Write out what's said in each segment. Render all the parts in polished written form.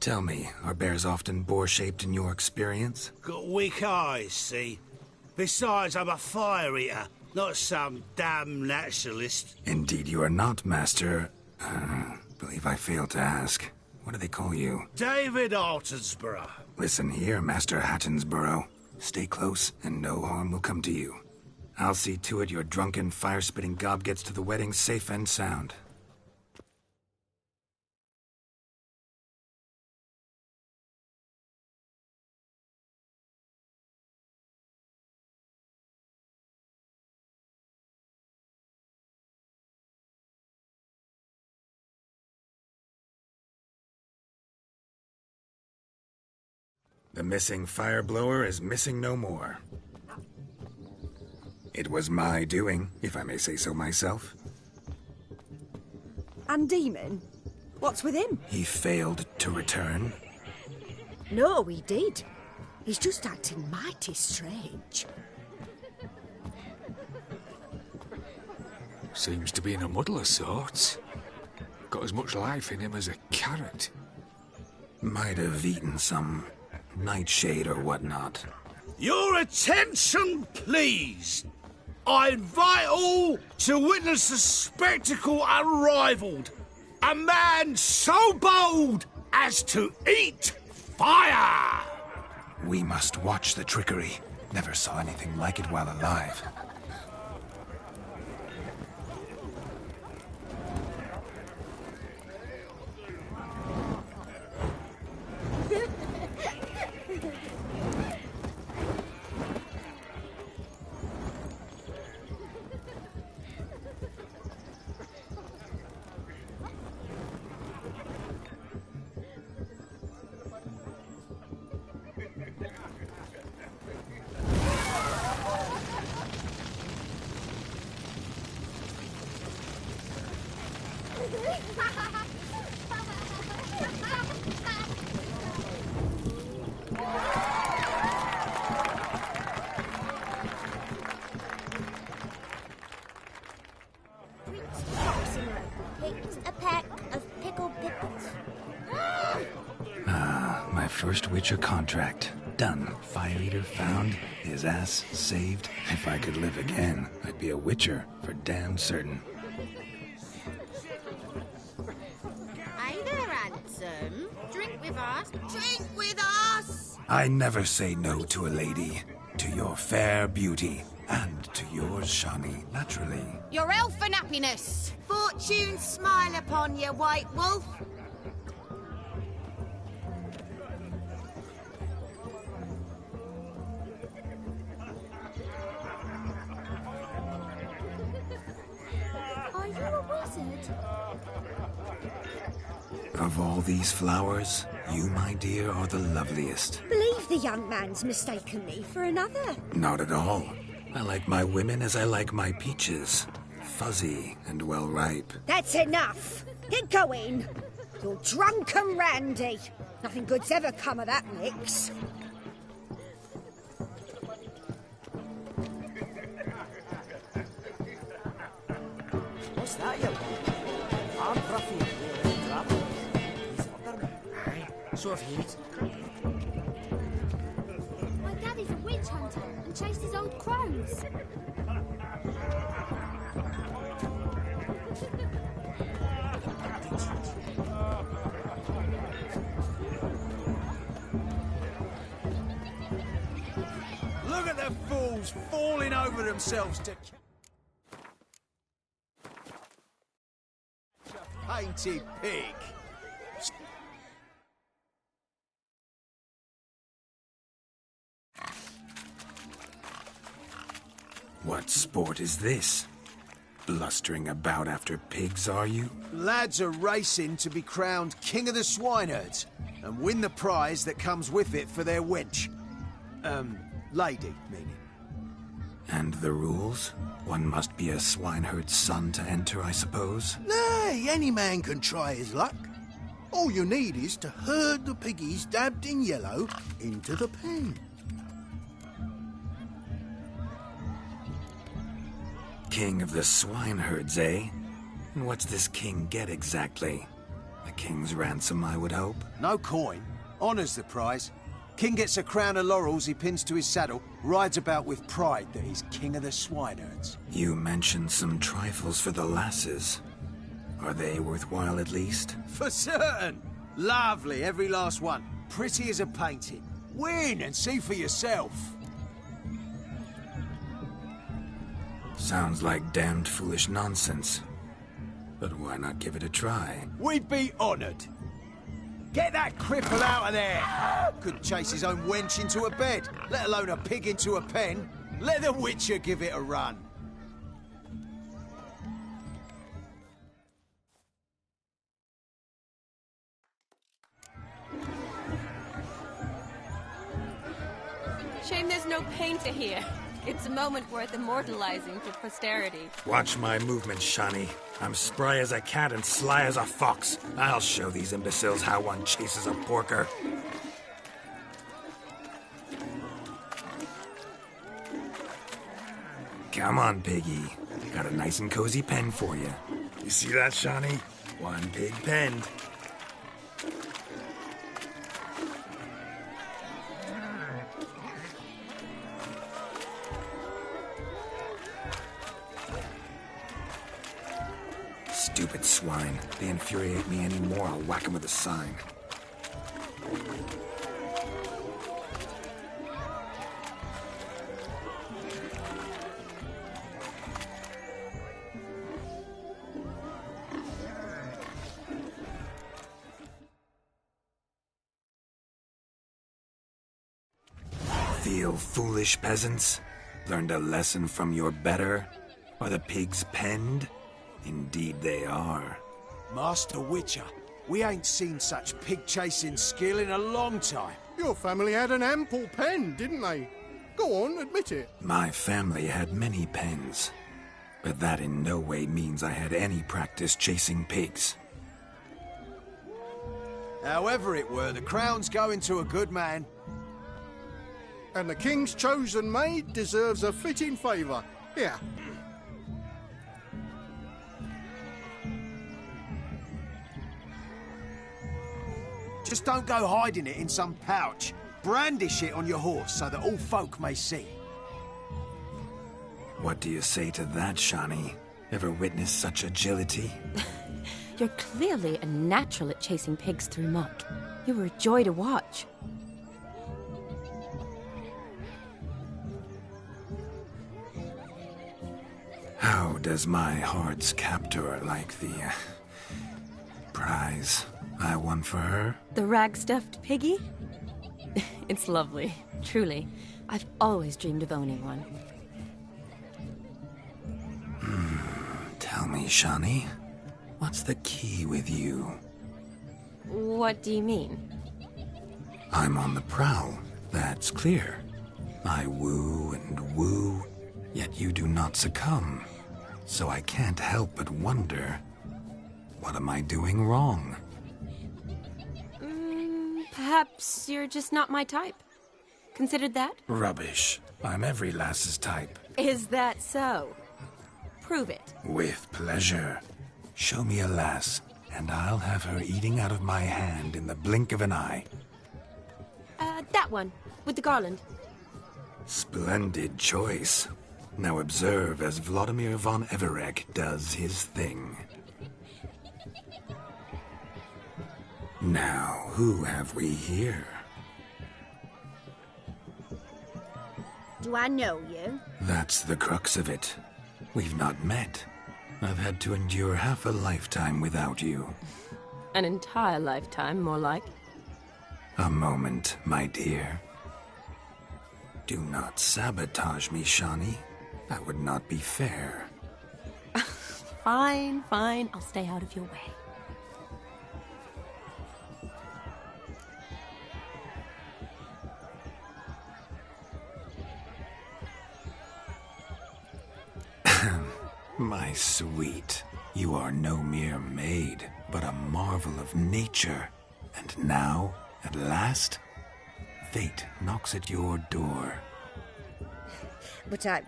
Tell me, are bears often boar-shaped in your experience? Got weak eyes, see? Besides, I'm a fire eater, not some damn naturalist. Indeed you are not, Master. Believe I failed to ask. What do they call you? David Altonsborough. Listen here, Master Hattonsborough. Stay close, and no harm will come to you. I'll see to it your drunken, fire-spitting gob gets to the wedding safe and sound. The missing fire blower is missing no more. It was my doing, if I may say so myself. And Demon? What's with him? He failed to return. No, he did. He's just acting mighty strange. Seems to be in a muddle of sorts. Got as much life in him as a carrot. Might have eaten some nightshade or whatnot. Your attention, please. I invite all to witness a spectacle unrivaled. A man so bold as to eat fire! We must watch the trickery. Never saw anything like it while alive. My first Witcher contract. Done. Fire Eater found. His ass saved. If I could live again, I'd be a Witcher for damn certain. Hey there, handsome. Drink with us. Drink with us! I never say no to a lady. To your fair beauty. And to yours, Shani, naturally. Your elfin happiness. Fortune smile upon you, white wolf. Are you a wizard? Of all these flowers, you, my dear, are the loveliest. Believe the young man's mistaken me for another. Not at all. I like my women as I like my peaches. Fuzzy and well ripe. That's enough. Get going. You're drunk and randy. Nothing good's ever come of that mix. What's that you want? I'm Ruffy, the traveller. He's other. Aye, so have he. My daddy's a witch hunter and chases old crows. Look at the fools falling over themselves to painted pig. What sport is this? Blustering about after pigs, are you? Lads are racing to be crowned king of the swineherds and win the prize that comes with it for their wench. Lady, meaning. And the rules? One must be a swineherd's son to enter, I suppose? Nay, any man can try his luck. All you need is to herd the piggies dabbed in yellow into the pen. King of the swineherds, eh? And what's this king get exactly? The king's ransom, I would hope. No coin. Honours the prize. King gets a crown of laurels he pins to his saddle, rides about with pride that he's king of the swineherds. You mentioned some trifles for the lasses. Are they worthwhile at least? For certain! Lovely, every last one. Pretty as a painting. Win and see for yourself. Sounds like damned foolish nonsense. But why not give it a try? We'd be honoured. Get that cripple out of there! Couldn't chase his own wench into a bed, let alone a pig into a pen. Let the Witcher give it a run. Shame there's no painter here. It's a moment worth immortalizing for posterity. Watch my movements, Shani. I'm spry as a cat and sly as a fox. I'll show these imbeciles how one chases a porker. Come on, piggy. Got a nice and cozy pen for you. You see that, Shani? One pig penned. Stupid swine. They infuriate me anymore. I'll whack them with a sign. Feel foolish, peasants? Learned a lesson from your better? Are the pigs penned? Indeed they are. Master Witcher, we ain't seen such pig-chasing skill in a long time. Your family had an ample pen, didn't they? Go on, admit it. My family had many pens, but that in no way means I had any practice chasing pigs. However it were, the crown's going to a good man. And the king's chosen maid deserves a fitting favour. Here. Just don't go hiding it in some pouch. Brandish it on your horse so that all folk may see. What do you say to that, Shani? Ever witnessed such agility? You're clearly a natural at chasing pigs through muck. You were a joy to watch. How does my heart's captor like the prize I won for her? The rag-stuffed piggy? It's lovely, truly. I've always dreamed of owning one. Tell me, Shani, what's the key with you? What do you mean? I'm on the prowl, that's clear. I woo and woo, yet you do not succumb. So I can't help but wonder, what am I doing wrong? Perhaps you're just not my type. Considered that? Rubbish. I'm every lass's type. Is that so? Prove it. With pleasure. Show me a lass, and I'll have her eating out of my hand in the blink of an eye. That one, with the garland. Splendid choice. Now observe as Vladimir von Everek does his thing. Now, who have we here? Do I know you? That's the crux of it. We've not met. I've had to endure half a lifetime without you. An entire lifetime, more like. A moment, my dear. Do not sabotage me, Shani. That would not be fair. Fine, fine. I'll stay out of your way. My sweet, you are no mere maid, but a marvel of nature. And now, at last, fate knocks at your door. But I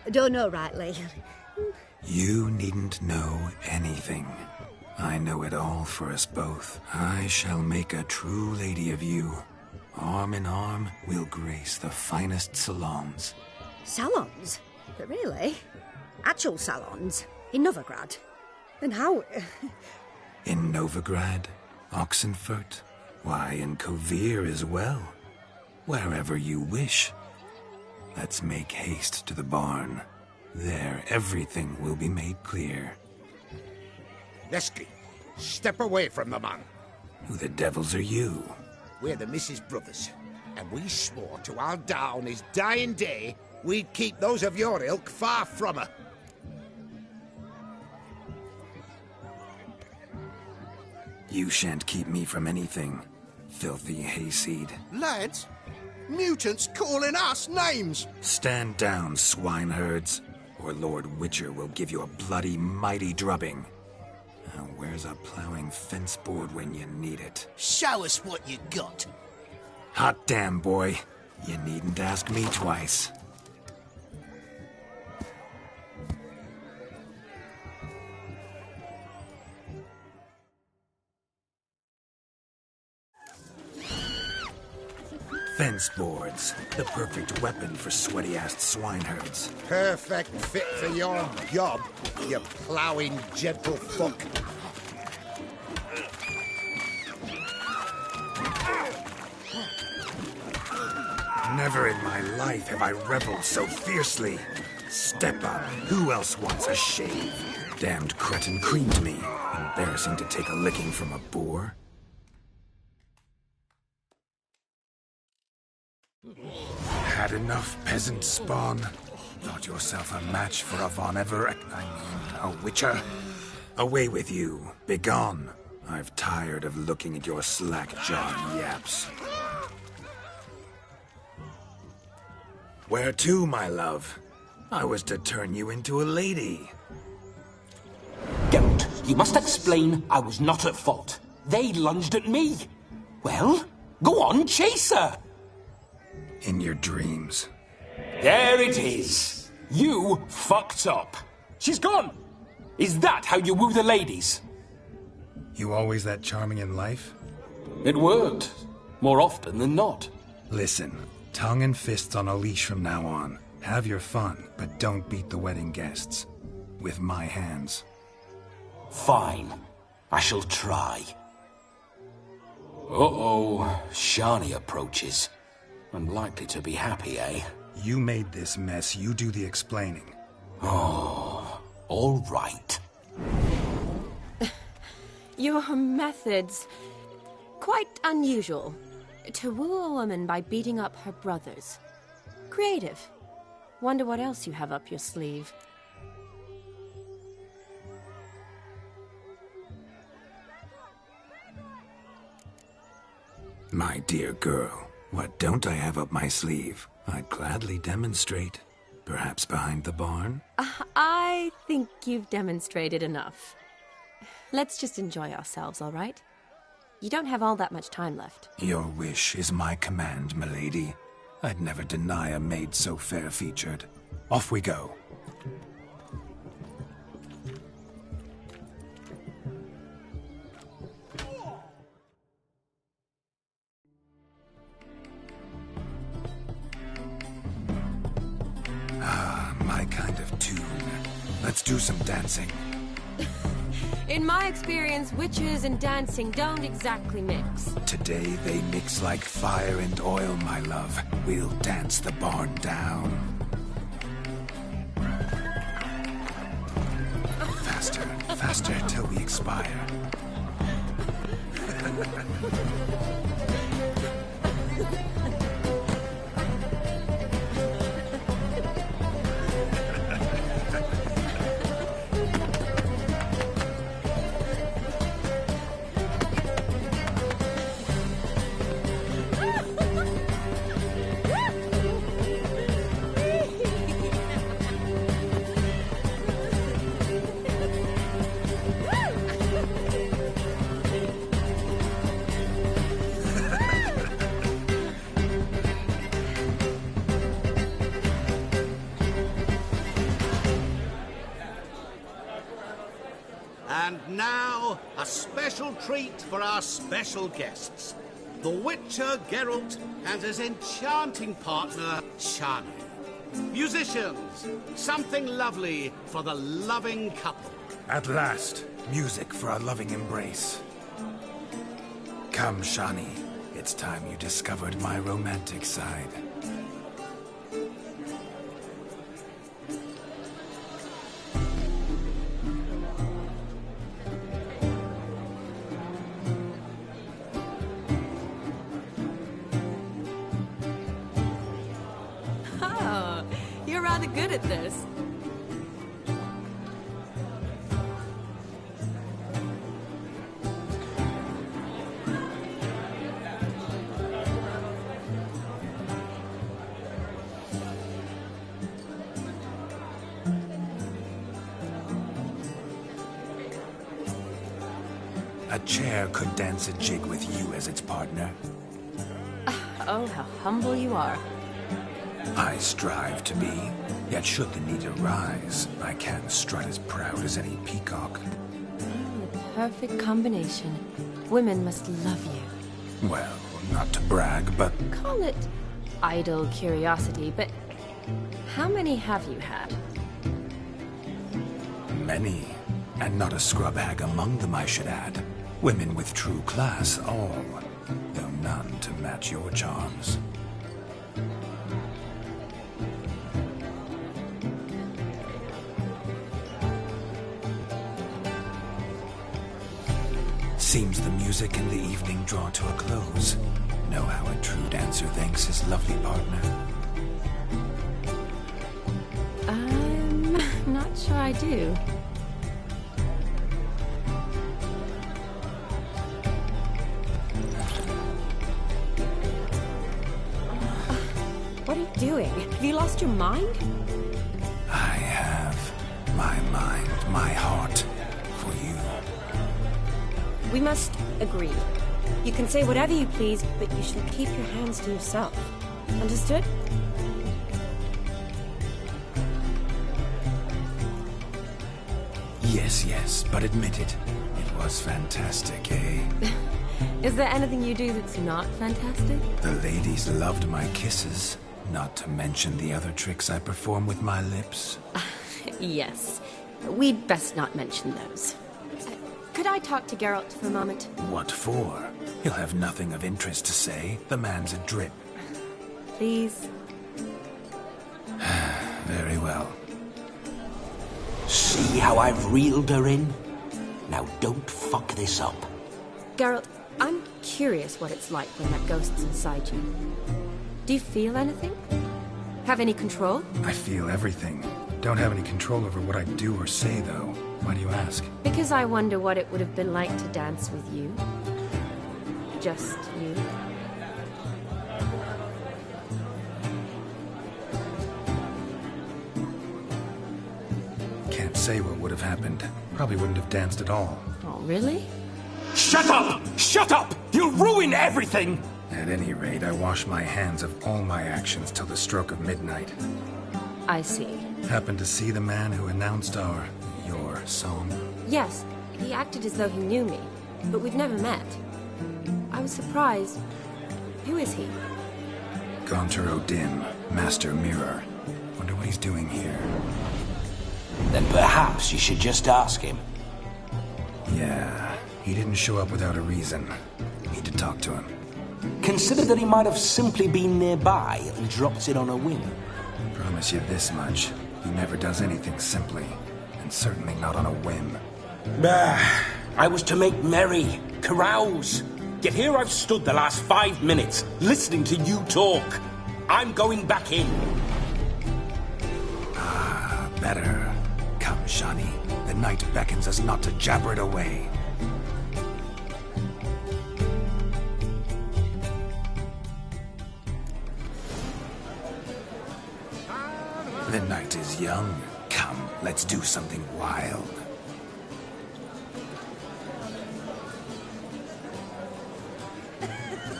don't know rightly. You needn't know anything. I know it all for us both. I shall make a true lady of you. Arm in arm, we'll grace the finest salons. Salons? But really? Actual salons? In Novigrad? And how... In Novigrad, Oxenfurt, why, in Kovir as well. Wherever you wish. Let's make haste to the barn. There, everything will be made clear. Lesky, step away from the man. Who the devils are you? We're the Mrs. Brothers, and we swore to our down his dying day we'd keep those of your ilk far from her. You shan't keep me from anything, filthy hayseed. Lads, mutants calling us names! Stand down, swineherds, or Lord Witcher will give you a bloody mighty drubbing. Now, where's a plowing fence board when you need it? Show us what you got. Hot damn, boy. You needn't ask me twice. Fence boards, the perfect weapon for sweaty-assed swineherds. Perfect fit for your job, you ploughing gentlefolk. Never in my life have I reveled so fiercely. Step up. Who else wants a shave? Damned cretin creamed me. Embarrassing to take a licking from a boar. Had enough, peasant spawn? Thought yourself a match for a a witcher? Away with you. Begone. I've tired of looking at your slack-jawed yaps. Where to, my love? I was to turn you into a lady. Don't. You must explain I was not at fault. They lunged at me. Well, go on, chase her. In your dreams. There it is. You fucked up. She's gone. Is that how you woo the ladies? You always that charming in life? It worked. More often than not. Listen, tongue and fists on a leash from now on. Have your fun, but don't beat the wedding guests. With my hands. Fine. I shall try. Uh-oh. Shani approaches. Unlikely to be happy, eh? You made this mess. You do the explaining. Oh, all right. Your methods... quite unusual. To woo a woman by beating up her brothers. Creative. Wonder what else you have up your sleeve. My dear girl, what don't I have up my sleeve? I'd gladly demonstrate. Perhaps behind the barn? I think you've demonstrated enough. Let's just enjoy ourselves, all right? You don't have all that much time left. Your wish is my command, milady. I'd never deny a maid so fair-featured. Off we go. Ah, my kind of tune. Let's do some dancing. In my experience, witches and dancing don't exactly mix. Today they mix like fire and oil, my love. We'll dance the barn down. Faster, faster till we expire. And now, a special treat for our special guests. The Witcher Geralt and his enchanting partner, Shani. Musicians, something lovely for the loving couple. At last, music for a loving embrace. Come, Shani. It's time you discovered my romantic side. Oh, you're rather good at this. A chair could dance a jig with you as its partner. Oh, how humble you are. I strive to be, yet should the need arise, I can strut as proud as any peacock. The perfect combination. Women must love you. Well, not to brag, but... Call it idle curiosity, but how many have you had? Many. And not a scrub hag among them, I should add. Women with true class, all. Though none to match your charms. Seems the music and the evening draw to a close. Know how a true dancer thanks his lovely partner. I'm not sure I do. What are you doing? Have you lost your mind? I have my mind, my heart for you. We must agree. You can say whatever you please, but you shall keep your hands to yourself. Understood? Yes, yes, but admit it. It was fantastic, eh? Is there anything you do that's not fantastic? The ladies loved my kisses, not to mention the other tricks I perform with my lips. Yes. We'd best not mention those. Could I talk to Geralt for a moment? What for? He'll have nothing of interest to say. The man's a drip. Please? Very well. See how I've reeled her in? Now don't fuck this up. Geralt, I'm curious what it's like when that ghost's inside you. Do you feel anything? Have any control? I feel everything. Don't have any control over what I do or say, though. Why do you ask? Because I wonder what it would have been like to dance with you. Just you. Can't say what would have happened. Probably wouldn't have danced at all. Oh, really? Shut up! Shut up! You'll ruin everything! At any rate, I wash my hands of all my actions till the stroke of midnight. I see. Happened to see the man who announced your song? Yes, he acted as though he knew me, but we've never met. I was surprised. Who is he? Gaunter O'Dim, Master Mirror. Wonder what he's doing here. Then perhaps you should just ask him. Yeah, he didn't show up without a reason. Need to talk to him. Consider that he might have simply been nearby and dropped it on a whim. Promise you this much. He never does anything simply, and certainly not on a whim. I was to make merry, carouse. Yet here I've stood the last 5 minutes, listening to you talk. I'm going back in. Ah, better. Come, Shani. The night beckons us not to jabber it away. The night is young. Come, let's do something wild.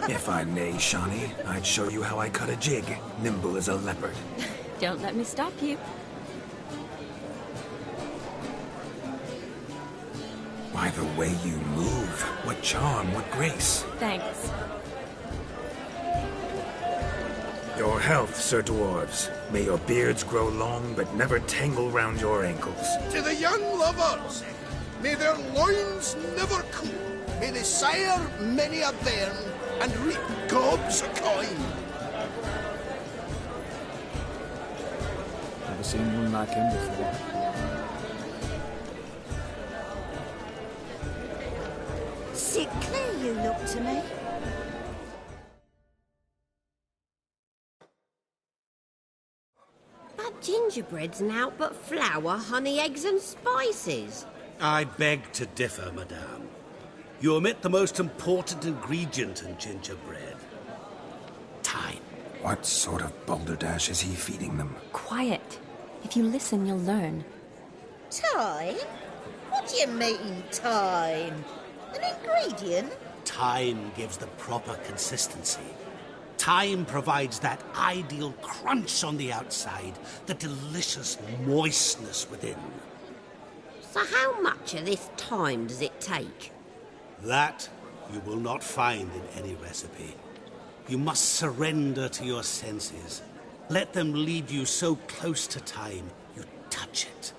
If I may, Shani, I'd show you how I cut a jig, nimble as a leopard. Don't let me stop you. Why The way you move, what charm, what grace. Thanks. Your health, Sir Dwarves. May your beards grow long, but never tangle round your ankles. To the young lovers, may their loins never cool. May they sire many a bairn and reap gobs of coin. Never seen one like him before. Sickly you look to me. But gingerbread's naught but flour, honey, eggs and spices. I beg to differ, madame. You omit the most important ingredient in gingerbread. Time. What sort of balderdash is he feeding them? Quiet. If you listen, you'll learn. Time? What do you mean, time? An ingredient? Time gives the proper consistency. Time provides that ideal crunch on the outside, the delicious moistness within. So how much of this time does it take? That you will not find in any recipe. You must surrender to your senses. Let them lead you so close to time, you touch it.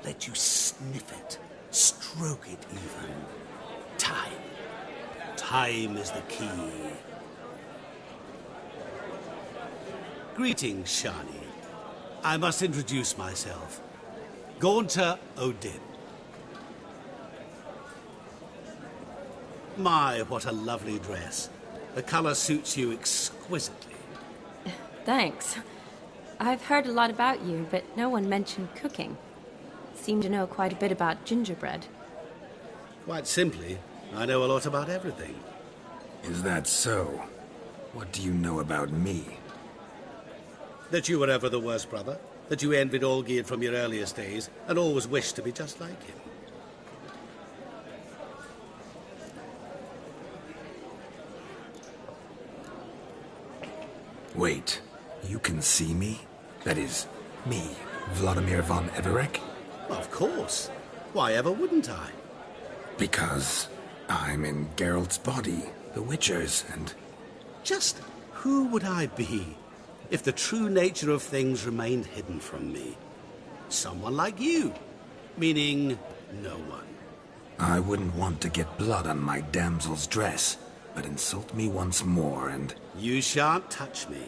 Let you sniff it, stroke it even. Time. Time is the key. Greetings, Shani. I must introduce myself. Gaunter Odin. My, what a lovely dress. The colour suits you exquisitely. Thanks. I've heard a lot about you, but no one mentioned cooking. Seem to know quite a bit about gingerbread. Quite simply, I know a lot about everything. Is that so? What do you know about me? That you were ever the worst brother, that you envied Olgierd from your earliest days, and always wished to be just like him. Wait, you can see me? That is, me, Vladimir von Everek? Of course. Why ever wouldn't I? Because I'm in Geralt's body, the Witcher's, and... Just who would I be if the true nature of things remained hidden from me? Someone like you, meaning no one. I wouldn't want to get blood on my damsel's dress, but insult me once more and... You shan't touch me.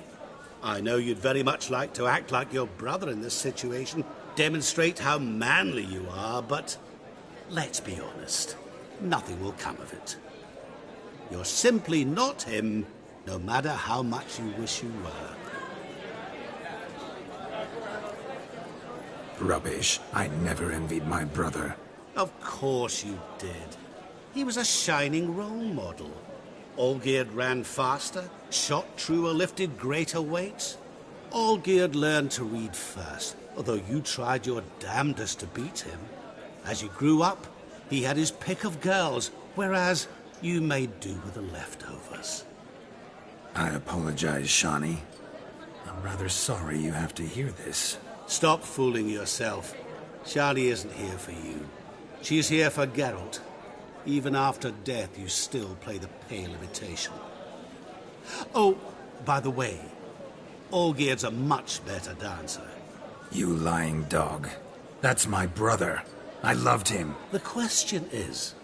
I know you'd very much like to act like your brother in this situation, demonstrate how manly you are, but let's be honest, nothing will come of it. You're simply not him, no matter how much you wish you were. Rubbish. I never envied my brother. Of course you did. He was a shining role model. Olgierd ran faster, shot truer, lifted greater weights. Olgierd learned to read first, although you tried your damnedest to beat him. As you grew up, he had his pick of girls, whereas you made do with the leftovers. I apologize, Shani. I'm rather sorry you have to hear this. Stop fooling yourself. Shani isn't here for you. She's here for Geralt. Even after death, you still play the pale imitation. Oh, by the way, Olgierd's a much better dancer. You lying dog. That's my brother. I loved him. The question is,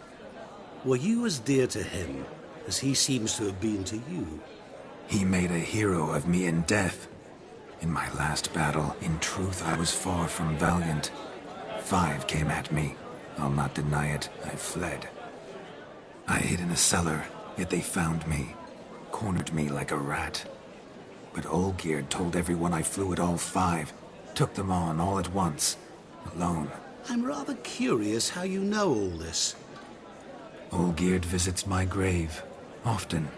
were you as dear to him as he seems to have been to you? He made a hero of me in death. In my last battle, in truth, I was far from valiant. 5 came at me. I'll not deny it, I fled. I hid in a cellar, yet they found me, cornered me like a rat. But Olgierd told everyone I flew at all 5, took them on all at once, alone. I'm rather curious how you know all this. Olgierd visits my grave, often,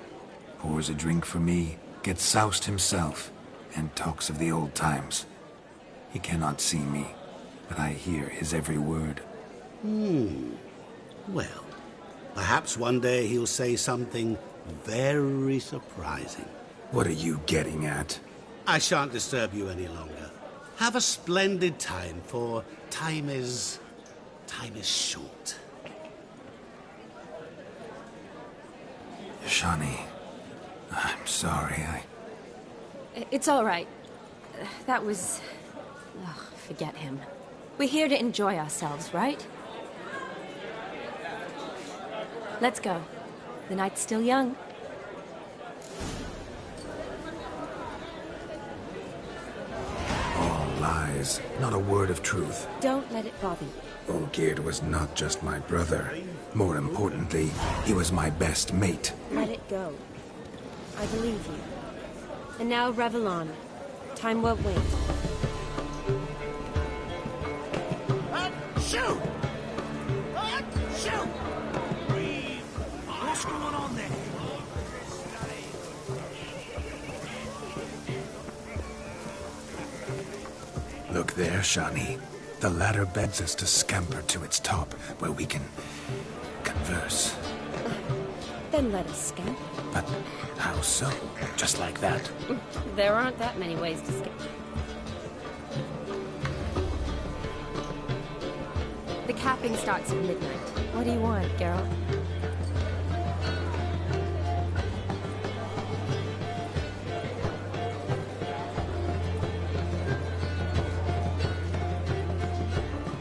pours a drink for me, gets soused himself, and talks of the old times. He cannot see me, but I hear his every word. Well, perhaps one day he'll say something very surprising. What are you getting at? I shan't disturb you any longer. Have a splendid time, for time is short. Shani, I'm sorry, It's all right. That was... Ugh, forget him. We're here to enjoy ourselves, right? Let's go. The night's still young. All lies, not a word of truth. Don't let it bother you. Olgierd was not just my brother. More importantly, he was my best mate. Let it go. I believe you. And now, revel on. Time won't wait. Shoot! Shoot! What's going on there? Look there, Shani. The ladder begs us to scamper to its top, where we can converse. Then let us scamper. But how so? Just like that? There aren't that many ways to skip. The capping starts at midnight. What do you want, Geralt?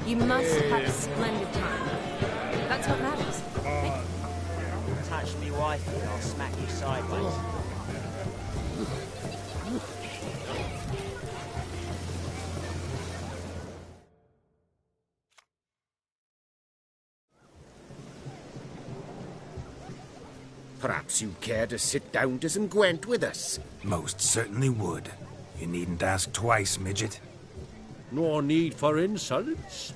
You must have a splendid time. That's what matters. Right? Touch me wife and I'll smack you sideways. Perhaps you'd care to sit down to some Gwent with us? Most certainly would. You needn't ask twice, midget. No need for insults.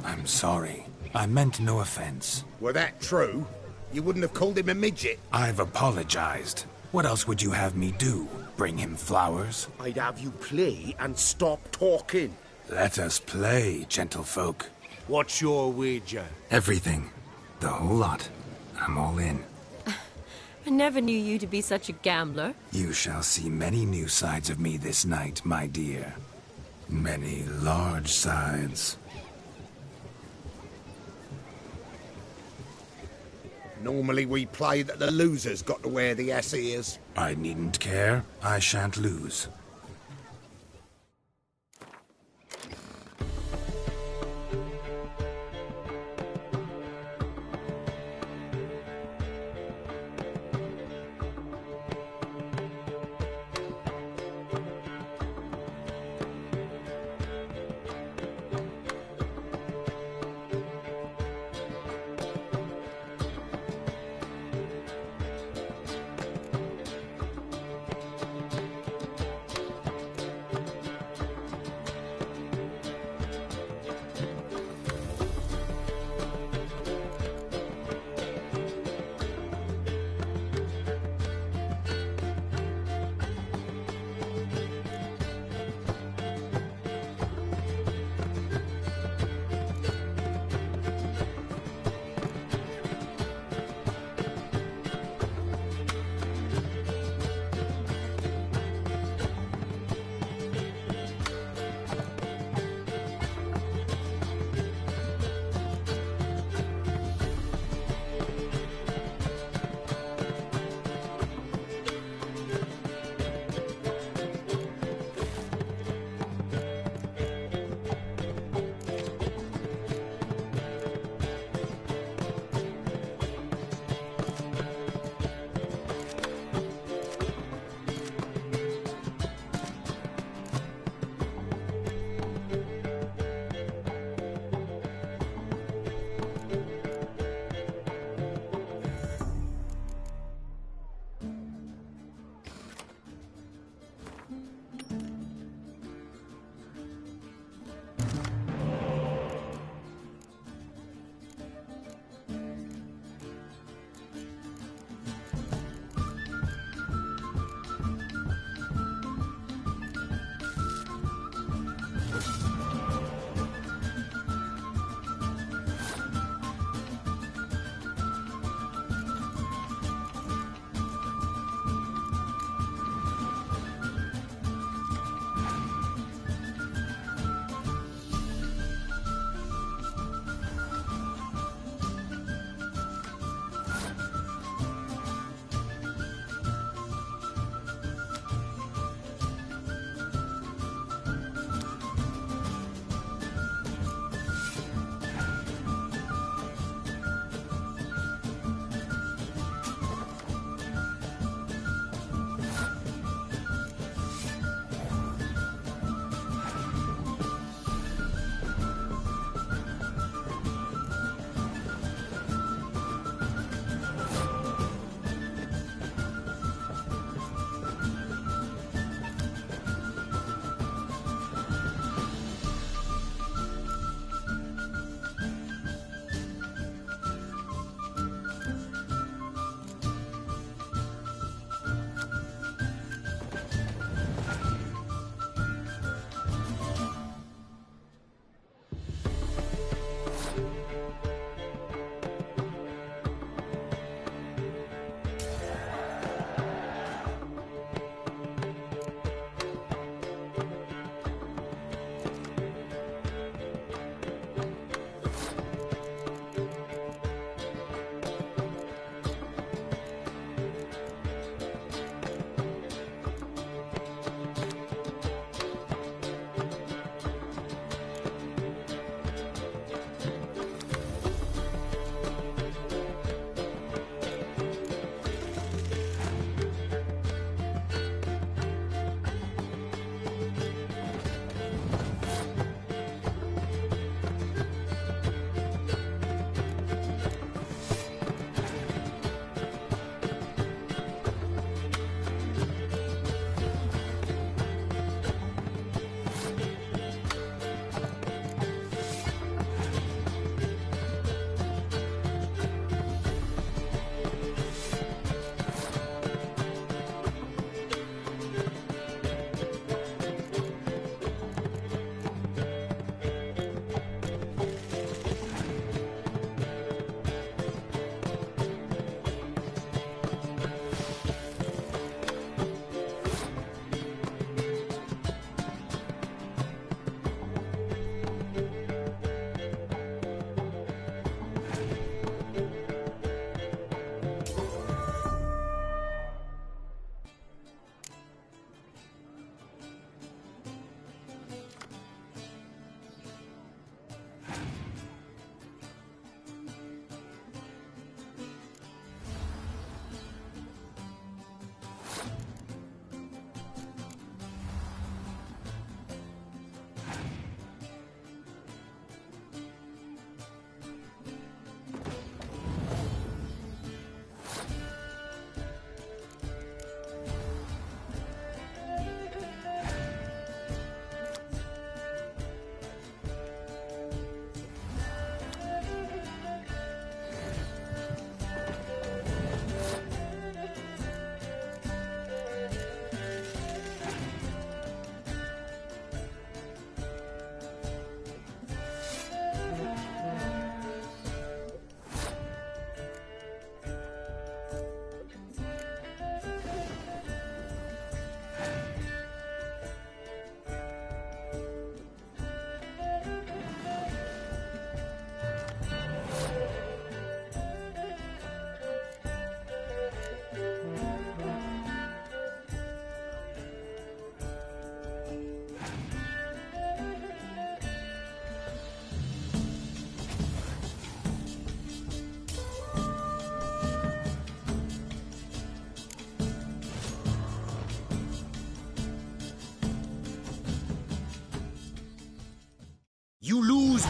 I'm sorry. I meant no offense. Were that true, you wouldn't have called him a midget. I've apologized. What else would you have me do? Bring him flowers? I'd have you play and stop talking. Let us play, gentlefolk. What's your wager? Everything. The whole lot. I'm all in. I never knew you to be such a gambler. You shall see many new sides of me this night, my dear. Many large sides. Normally we play that the loser's got to wear the ass ears. I needn't care. I shan't lose.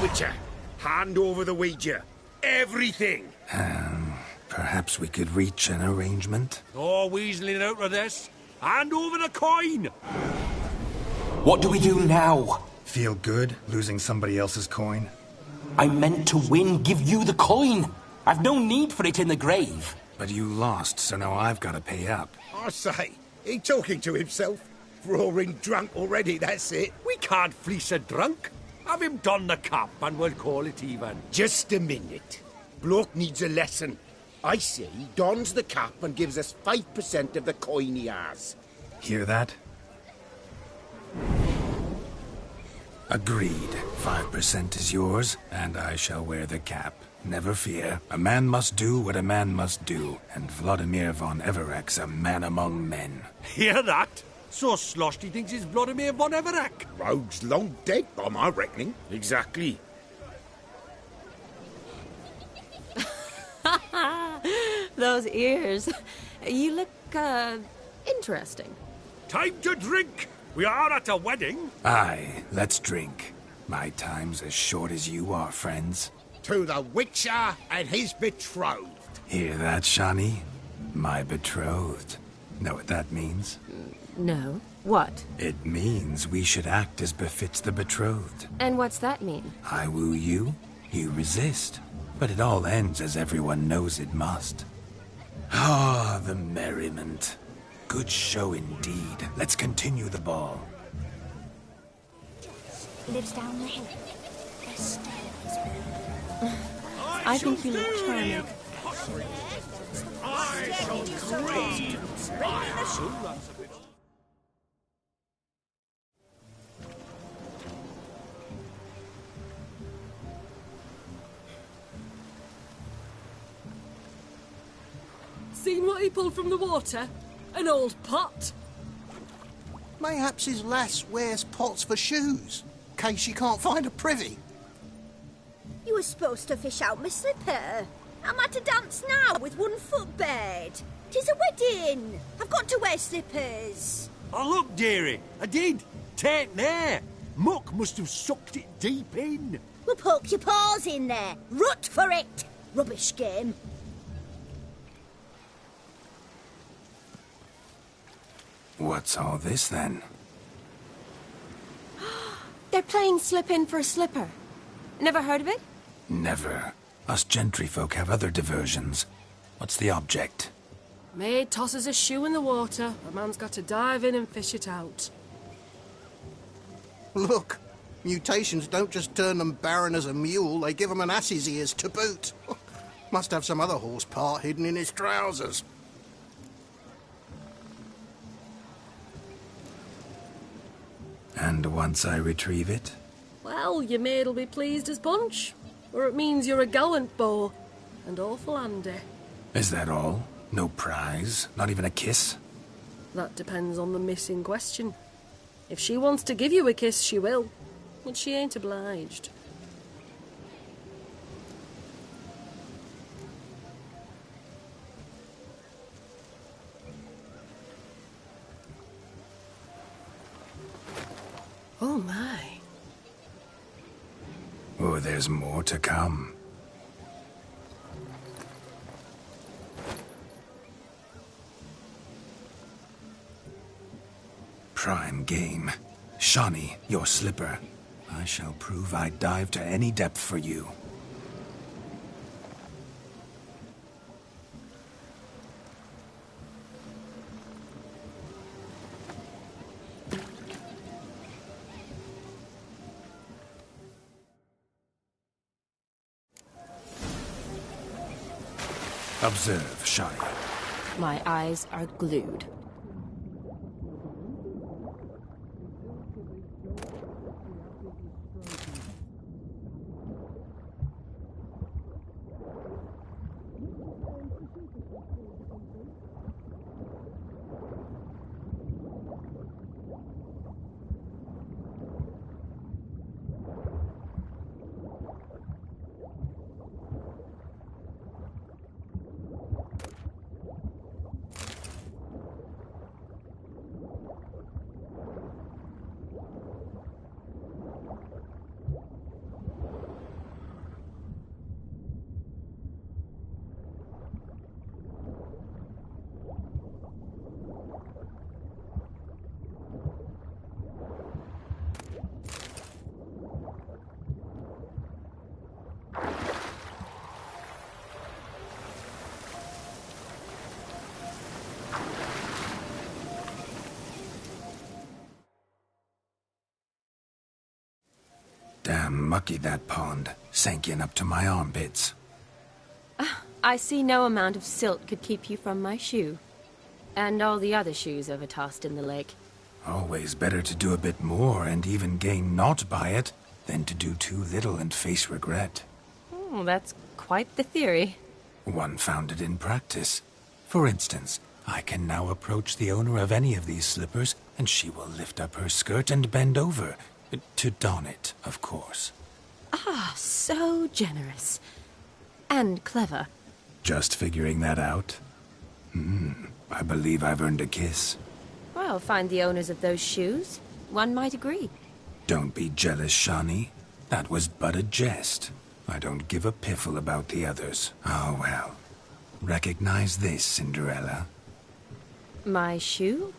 Witcher, hand over the wager. Everything. Perhaps we could reach an arrangement? Oh, weaseling out of this. Hand over the coin! What do we do now? Feel good losing somebody else's coin? I meant to win, give you the coin. I've no need for it in the grave. But you lost, so now I've got to pay up. I say, he talking to himself. Roaring drunk already, that's it. We can't fleece a drunk. Have him don the cap and we'll call it even. Just a minute. Bloke needs a lesson. I say he dons the cap and gives us 5% of the coin he has. Hear that? Agreed. 5% is yours, and I shall wear the cap. Never fear. A man must do what a man must do, and Vladimir von Everek's a man among men. Hear that? So sloshed he thinks he's Vladimir von Everek. Rogue's long dead, by my reckoning. Exactly. Those ears. You look, interesting. Time to drink! We are at a wedding. Aye, let's drink. My time's as short as you are, friends. To the Witcher and his betrothed. Hear that, Shani? My betrothed. Know what that means? No. What? It means we should act as befits the betrothed. And what's that mean? I woo you, you resist. But it all ends as everyone knows it must. Ah, the merriment. Good show indeed. Let's continue the ball. Lives down the hill. There's stairs. I think you look charming. I shall scream! Seen what he pulled from the water? An old pot. Mayhaps his lass wears pots for shoes, in case she can't find a privy. You were supposed to fish out my slipper. I'm at a dance now with one foot bared. 'Tis a wedding. I've got to wear slippers. Oh, look, dearie. I did. Take there. Muck must have sucked it deep in. Well, poke your paws in there. Rut for it. Rubbish game. What's all this, then? They're playing slip in for a slipper. Never heard of it? Never. Us gentry folk have other diversions. What's the object? Maid tosses a shoe in the water. A man's got to dive in and fish it out. Look, mutations don't just turn them barren as a mule, they give them an ass's ears to boot. Must have some other horse part hidden in his trousers. And once I retrieve it? Well, your maid'll be pleased as punch. Or it means you're a gallant beau. And awful handy. Is that all? No prize? Not even a kiss? That depends on the miss in question. If she wants to give you a kiss, she will. But she ain't obliged. Oh, my. Oh, there's more to come. Prime game. Shawnee, your slipper. I shall prove I'd dive to any depth for you. Observe, Shawnee. My eyes are glued. Damn mucky, that pond. Sank in up to my armpits. I see no amount of silt could keep you from my shoe. And all the other shoes overtossed in the lake. Always better to do a bit more and even gain naught by it than to do too little and face regret. Oh, that's quite the theory. One founded in practice. For instance, I can now approach the owner of any of these slippers, and she will lift up her skirt and bend over. To don it, of course. Ah, so generous. And clever. Just figuring that out? I believe I've earned a kiss. Well, find the owners of those shoes. One might agree. Don't be jealous, Shawnee. That was but a jest. I don't give a piffle about the others. Oh, well. Recognize this, Cinderella. My shoe?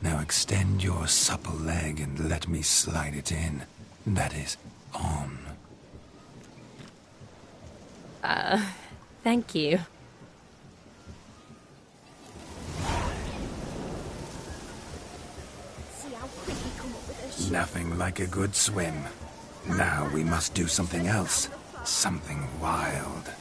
Now extend your supple leg and let me slide it in. That is, on. Thank you. See how quick he come up with her shoe. Nothing like a good swim. Now we must do something else. Something wild.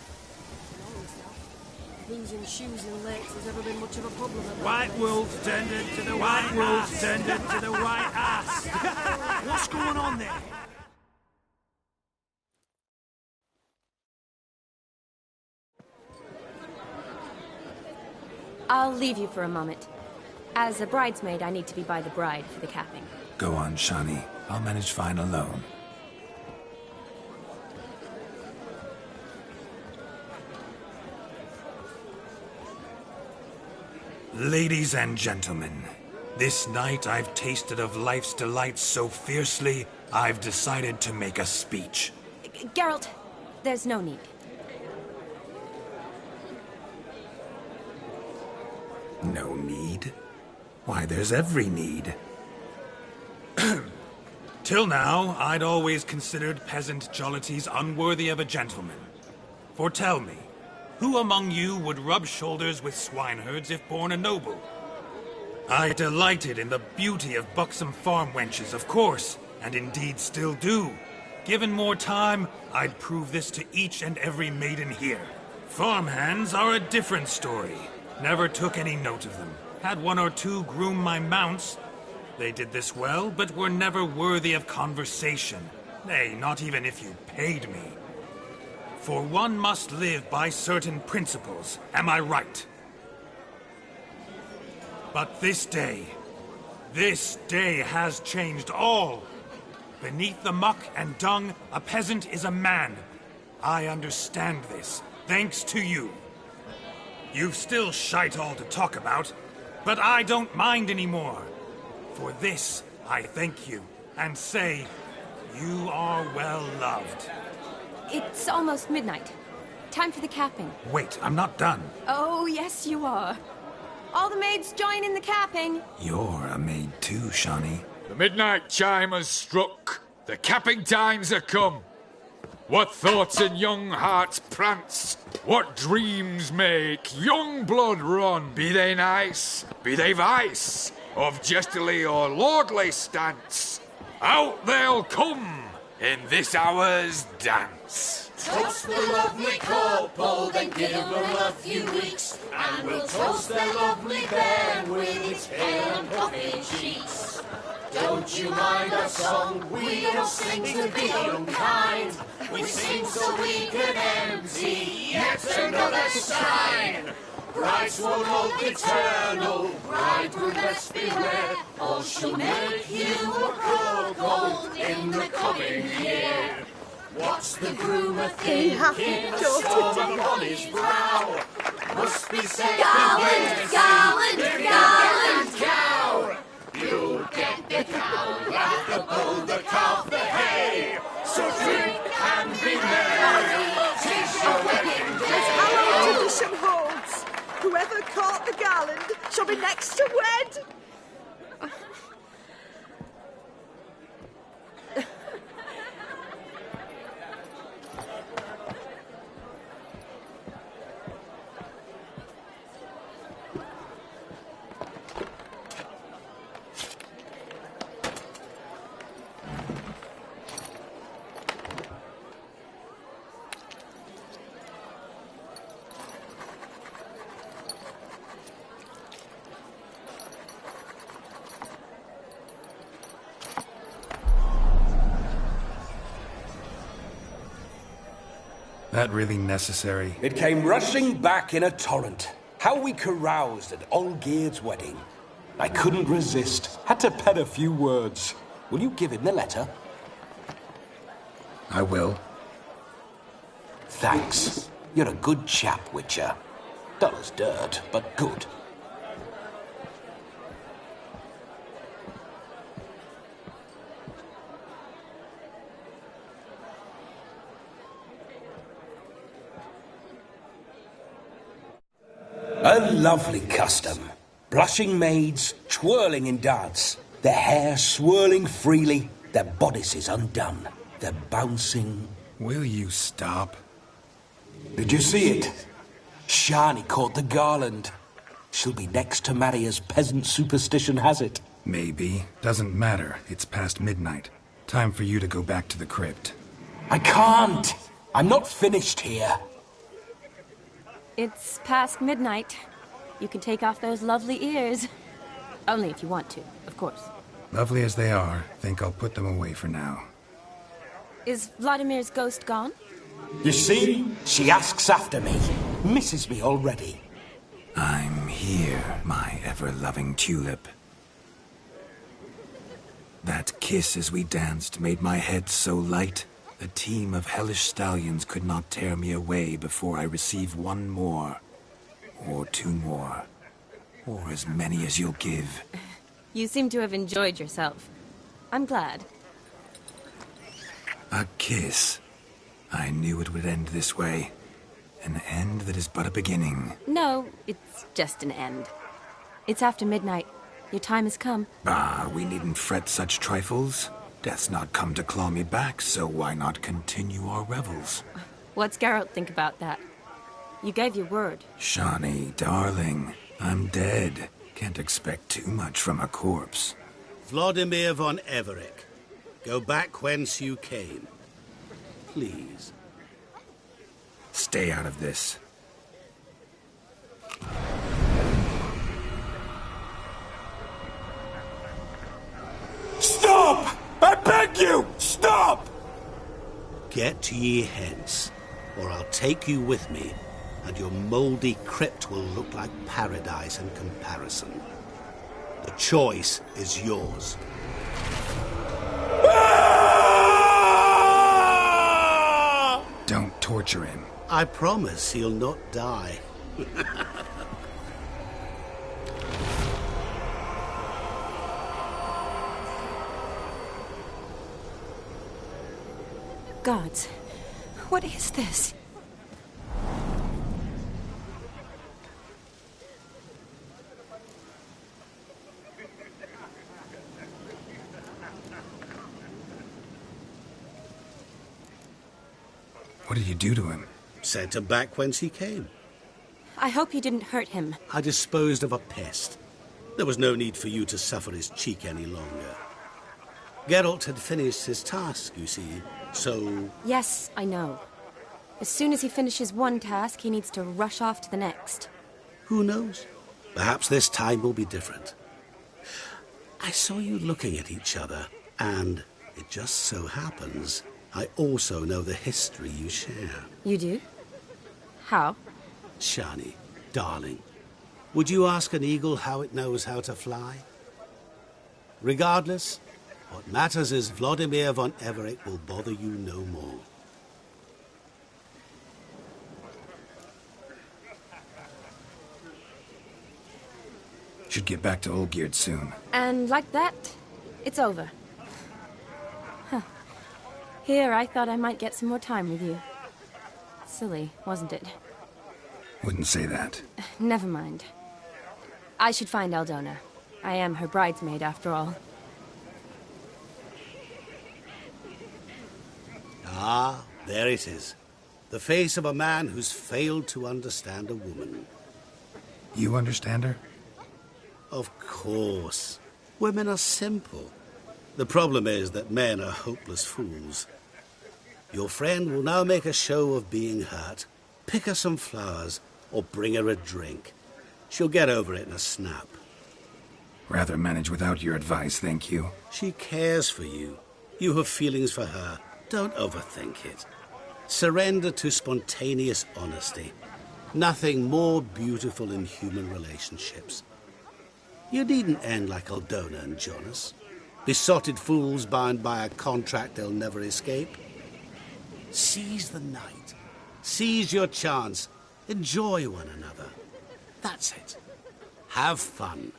Losing shoes in lakes has ever been much of a problem. White wolf turned into the white wolf turned into the white ass. What's going on there? I'll leave you for a moment. As a bridesmaid, I need to be by the bride for the capping. Go on, Shawnee. I'll manage fine alone. Ladies and gentlemen, this night I've tasted of life's delights so fiercely, I've decided to make a speech. Geralt, there's no need. No need? Why, there's every need. Till now, I'd always considered peasant jollities unworthy of a gentleman. For tell me, who among you would rub shoulders with swineherds if born a noble? I delighted in the beauty of buxom farm wenches, of course, and indeed still do. Given more time, I'd prove this to each and every maiden here. Farmhands are a different story. Never took any note of them. Had one or two groom my mounts. They did this well, but were never worthy of conversation. Nay, not even if you paid me. For one must live by certain principles, am I right? But this day has changed all. Beneath the muck and dung, a peasant is a man. I understand this, thanks to you. You've still shite all to talk about, but I don't mind anymore. For this, I thank you, and say, you are well loved. It's almost midnight. Time for the capping. Wait, I'm not done. Oh, yes, you are. All the maids join in the capping. You're a maid too, Shawnee. The midnight chime has struck. The capping times are come. What thoughts in young hearts prance? What dreams make young blood run? Be they nice, be they vice, of jestily or lordly stance, out they'll come in this hour's dance. Toast the lovely couple, then give them a few weeks, and we'll toast their lovely bairn with its pale and puffy cheeks. Don't you mind our song? We don't sing to be unkind. We sing so we can empty yet another sign. Brides won't hold eternal, bridegroom best beware, or she'll make you a cuckold in the coming year. What's the groom a-thinking? Storm upon his brow. Must be said, gallant, gallant, gallant cow. You'll get the cow, laugh the bull, the calf, the hay. So drink and be merry, 'tis your wedding day. As our tradition holds, whoever caught the garland shall be next to wed. That really necessary? It came rushing back in a torrent. How we caroused at Olgierd's wedding. I couldn't resist. Had to pen a few words. Will you give him the letter? I will. Thanks. You're a good chap, Witcher. Dull as dirt, but good. A lovely custom. Blushing maids, twirling in dance. Their hair swirling freely, their bodices undone. They're bouncing. Will you stop? Did you see it? Shani caught the garland. She'll be next to marry as peasant superstition has it. Maybe. Doesn't matter. It's past midnight. Time for you to go back to the crypt. I can't. I'm not finished here. It's past midnight. You can take off those lovely ears. Only if you want to, of course. Lovely as they are, think I'll put them away for now. Is Vladimir's ghost gone? You see? She asks after me. Misses me already. I'm here, my ever-loving tulip. That kiss as we danced made my head so light, a team of hellish stallions could not tear me away before I receive one more. Or two more. Or as many as you'll give. You seem to have enjoyed yourself. I'm glad. A kiss. I knew it would end this way. An end that is but a beginning. No, it's just an end. It's after midnight. Your time has come. Ah, we needn't fret such trifles. Death's not come to claw me back, so why not continue our revels? What's Geralt think about that? You gave your word. Shani, darling, I'm dead. Can't expect too much from a corpse. Vladimir von Everec, go back whence you came. Please. Stay out of this. Stop! I beg you! Stop! Get ye hence, or I'll take you with me, and your mouldy crypt will look like paradise in comparison. The choice is yours. Don't torture him. I promise he'll not die. Gods, what is this? What did you do to him? Sent him back whence he came. I hope you didn't hurt him. I disposed of a pest. There was no need for you to suffer his cheek any longer. Geralt had finished his task, you see, so... Yes, I know. As soon as he finishes one task, he needs to rush off to the next. Who knows? Perhaps this time will be different. I saw you looking at each other, and it just so happens I also know the history you share. You do? How? Shani, darling, would you ask an eagle how it knows how to fly? Regardless, what matters is Vladimir von Everec will bother you no more. Should get back to Olgierd soon. And like that, it's over. Huh. Here, I thought I might get some more time with you. Silly, wasn't it? Wouldn't say that. Never mind. I should find Aldona. I am her bridesmaid, after all. Ah, there it is. The face of a man who's failed to understand a woman. You understand her? Of course. Women are simple. The problem is that men are hopeless fools. Your friend will now make a show of being hurt, pick her some flowers, or bring her a drink. She'll get over it in a snap. Rather manage without your advice, thank you. She cares for you. You have feelings for her. Don't overthink it. Surrender to spontaneous honesty. Nothing more beautiful in human relationships. You needn't end like Aldona and Jonas. Besotted fools bound by a contract they'll never escape. Seize the night. Seize your chance. Enjoy one another. That's it. Have fun.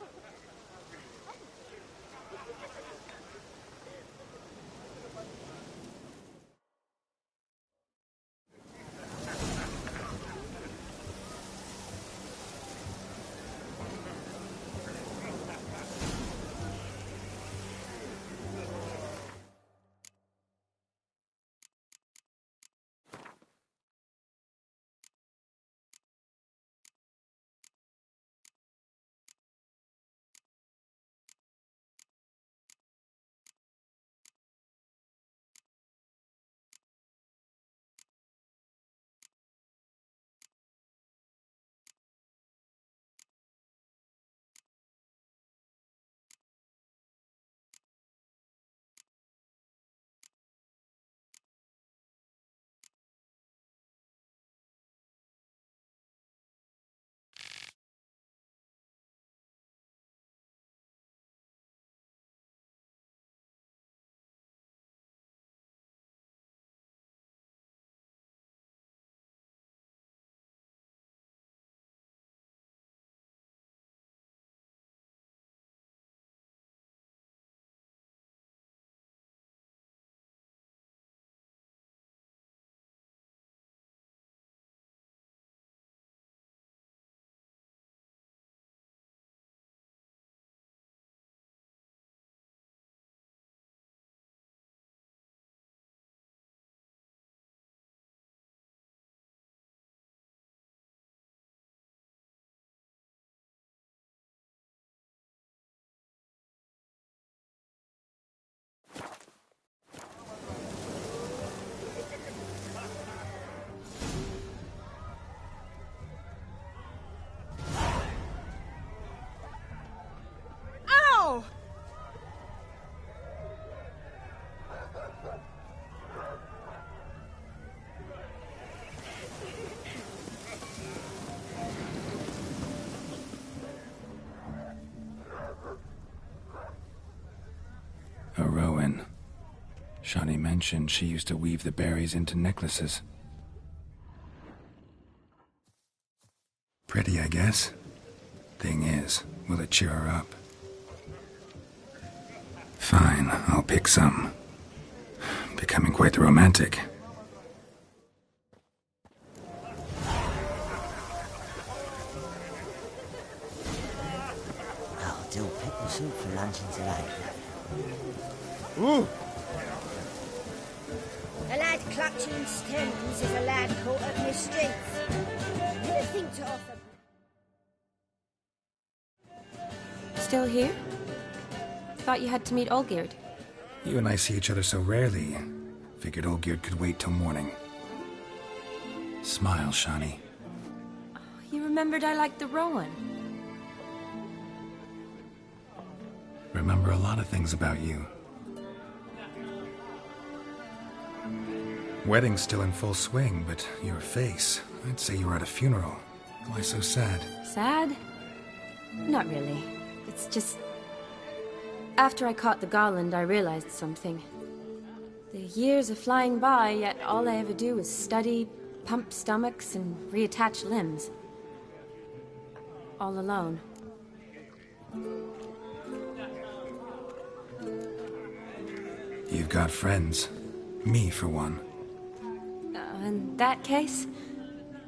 A rowan. Shani mentioned she used to weave the berries into necklaces. Pretty, I guess. Thing is, will it cheer her up? Fine, I'll pick some. Becoming quite the romantic. I'll do pickle soup for luncheon tonight. Ooh! A lad clutching stems is a lad caught at mischief. Never think to offer... Still here? Thought you had to meet Olgierd. You and I see each other so rarely. Figured Olgierd could wait till morning. Smile, Shani. You remembered I liked the rowan. Remember a lot of things about you. Wedding's still in full swing, but your face, I'd say you were at a funeral. Why so sad? Sad? Not really. It's just... After I caught the garland, I realized something. The years are flying by, yet all I ever do is study, pump stomachs, and reattach limbs. All alone. You've got friends. Me, for one. In that case,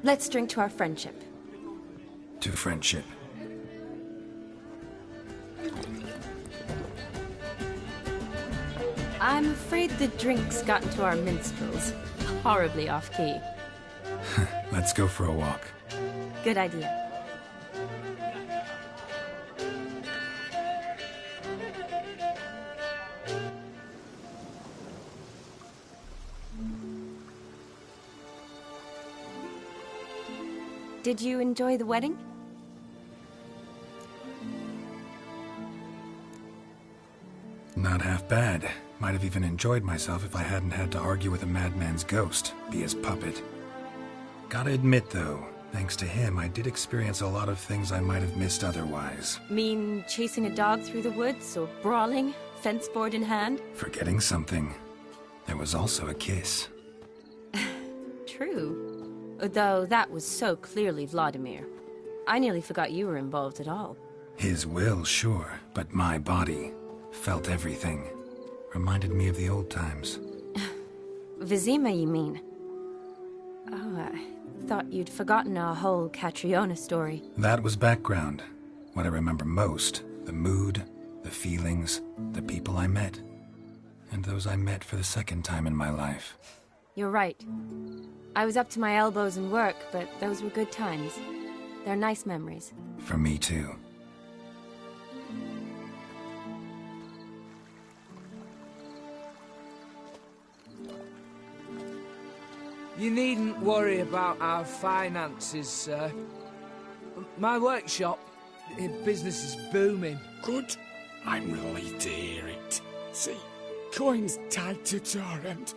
let's drink to our friendship. To friendship. I'm afraid the drinks got into our minstrels. Horribly off-key. Let's go for a walk. Good idea. Did you enjoy the wedding? Not half bad. Might have even enjoyed myself if I hadn't had to argue with a madman's ghost, be his puppet. Gotta admit, though, thanks to him, I did experience a lot of things I might have missed otherwise. Mean chasing a dog through the woods, or brawling, fence board in hand? Forgetting something. There was also a kiss. True. Though that was so clearly Vladimir. I nearly forgot you were involved at all. His will, sure, but my body felt everything. Reminded me of the old times. Vizima, you mean? Oh, I thought you'd forgotten our whole Catriona story. That was background. What I remember most, the mood, the feelings, the people I met. And those I met for the second time in my life. You're right. I was up to my elbows in work, but those were good times. They're nice memories. For me, too. You needn't worry about our finances, sir. My workshop, business is booming. Good. I'm relieved to hear it. See, coin's tied to Torrent.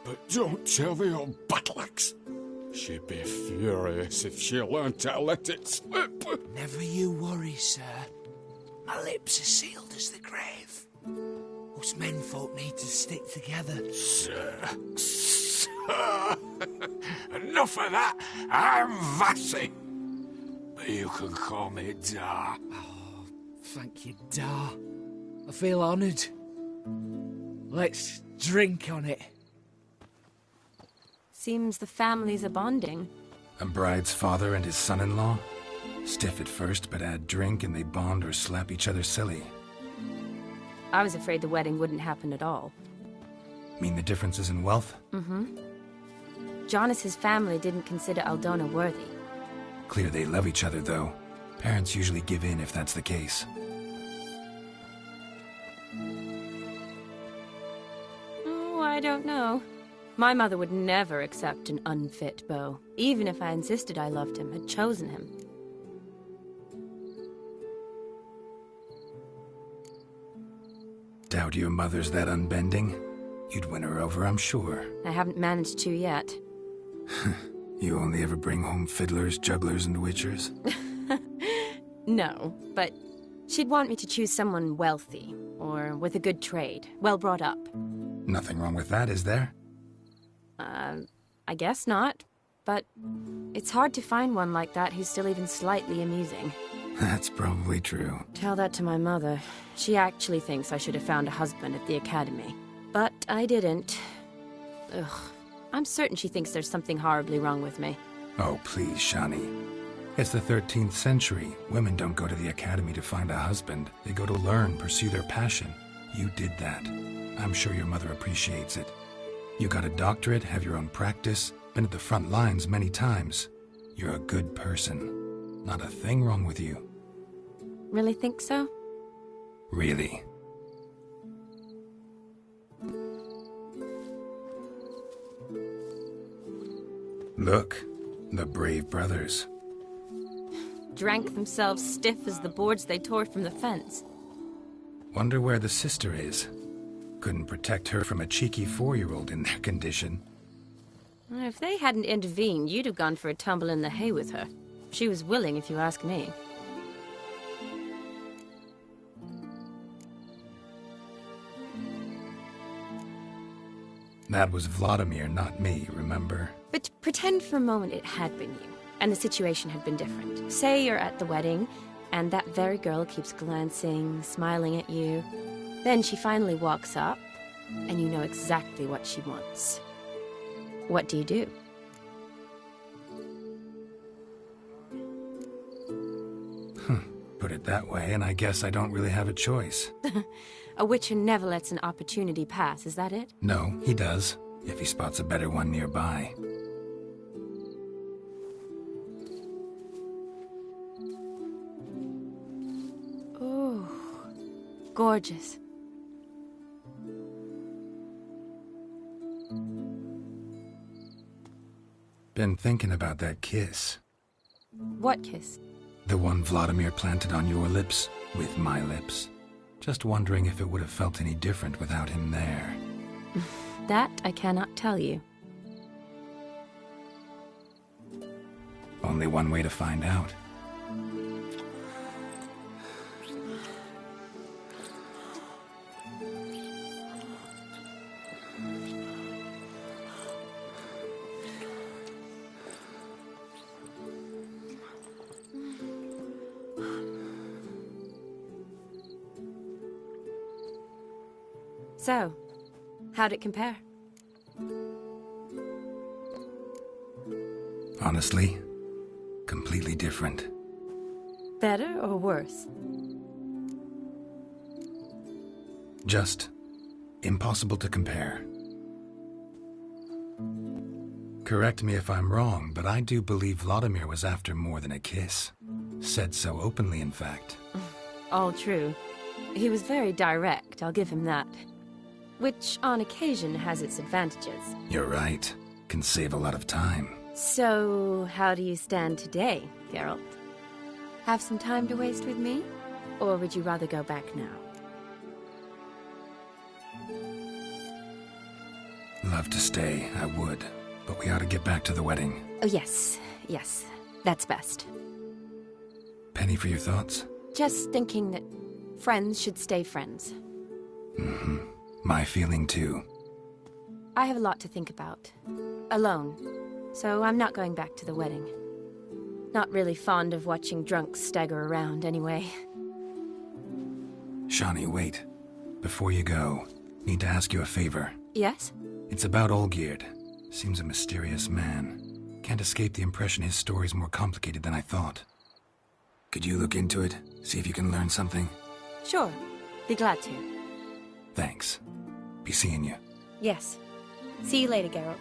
But don't tell the old battle-axe. She'd be furious if she learned to let it slip. Never you worry, sir. My lips are sealed as the grave. Us menfolk need to stick together. Sir. Enough of that. I'm Vassy. But you can call me Dar. Oh, thank you, Dar. I feel honoured. Let's drink on it. Seems the families are bonding. A bride's father and his son-in-law? Stiff at first, but add drink and they bond or slap each other silly. I was afraid the wedding wouldn't happen at all. Mean the differences in wealth? Mm-hmm. Jonas's family didn't consider Aldona worthy. Clear they love each other, though. Parents usually give in if that's the case. Oh, I don't know. My mother would never accept an unfit beau, even if I insisted I loved him, had chosen him. Doubt your mother's that unbending? You'd win her over, I'm sure. I haven't managed to yet. You only ever bring home fiddlers, jugglers, and witchers? No, but she'd want me to choose someone wealthy, or with a good trade, well brought up. Nothing wrong with that, is there? I guess not. But it's hard to find one like that who's still even slightly amusing. That's probably true. Tell that to my mother. She actually thinks I should have found a husband at the academy. But I didn't. Ugh. I'm certain she thinks there's something horribly wrong with me. Oh, please, Shani. It's the 13th century. Women don't go to the academy to find a husband. They go to learn, pursue their passion. You did that. I'm sure your mother appreciates it. You got a doctorate, have your own practice, been at the front lines many times. You're a good person. Not a thing wrong with you. Really think so? Really. Look, the brave brothers. Drank themselves stiff as the boards they tore from the fence. Wonder where the sister is. Couldn't protect her from a cheeky 4-year-old in their condition. If they hadn't intervened, you'd have gone for a tumble in the hay with her. She was willing, if you ask me. That was Vladimir, not me, remember? But pretend for a moment it had been you, and the situation had been different. Say you're at the wedding, and that very girl keeps glancing, smiling at you. Then she finally walks up, and you know exactly what she wants. What do you do? Put it that way, and I guess I don't really have a choice. A witcher never lets an opportunity pass, is that it? No, he does, if he spots a better one nearby. Oh, gorgeous. Been thinking about that kiss. What kiss? The one Vladimir planted on your lips, with my lips. Just wondering if it would have felt any different without him there. That I cannot tell you. Only one way to find out. So, how'd it compare? Honestly, completely different. Better or worse? Just impossible to compare. Correct me if I'm wrong, but I do believe Vladimir was after more than a kiss. Said so openly, in fact. All true. He was very direct, I'll give him that. Which, on occasion, has its advantages. You're right. Can save a lot of time. So, how do you stand today, Geralt? Have some time to waste with me? Or would you rather go back now? Love to stay, I would. But we ought to get back to the wedding. Oh, yes. That's best. Penny for your thoughts? Just thinking that friends should stay friends. Mm-hmm. My feeling too. I have a lot to think about. Alone. So I'm not going back to the wedding. Not really fond of watching drunks stagger around, anyway. Shani, wait. Before you go, need to ask you a favor. Yes? It's about Olgierd. Seems a mysterious man. Can't escape the impression his story's more complicated than I thought. Could you look into it? See if you can learn something? Sure. Be glad to. Thanks. Be seeing you. Yes. See you later, Geralt.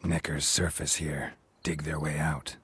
Neckar's surface here. Dig their way out.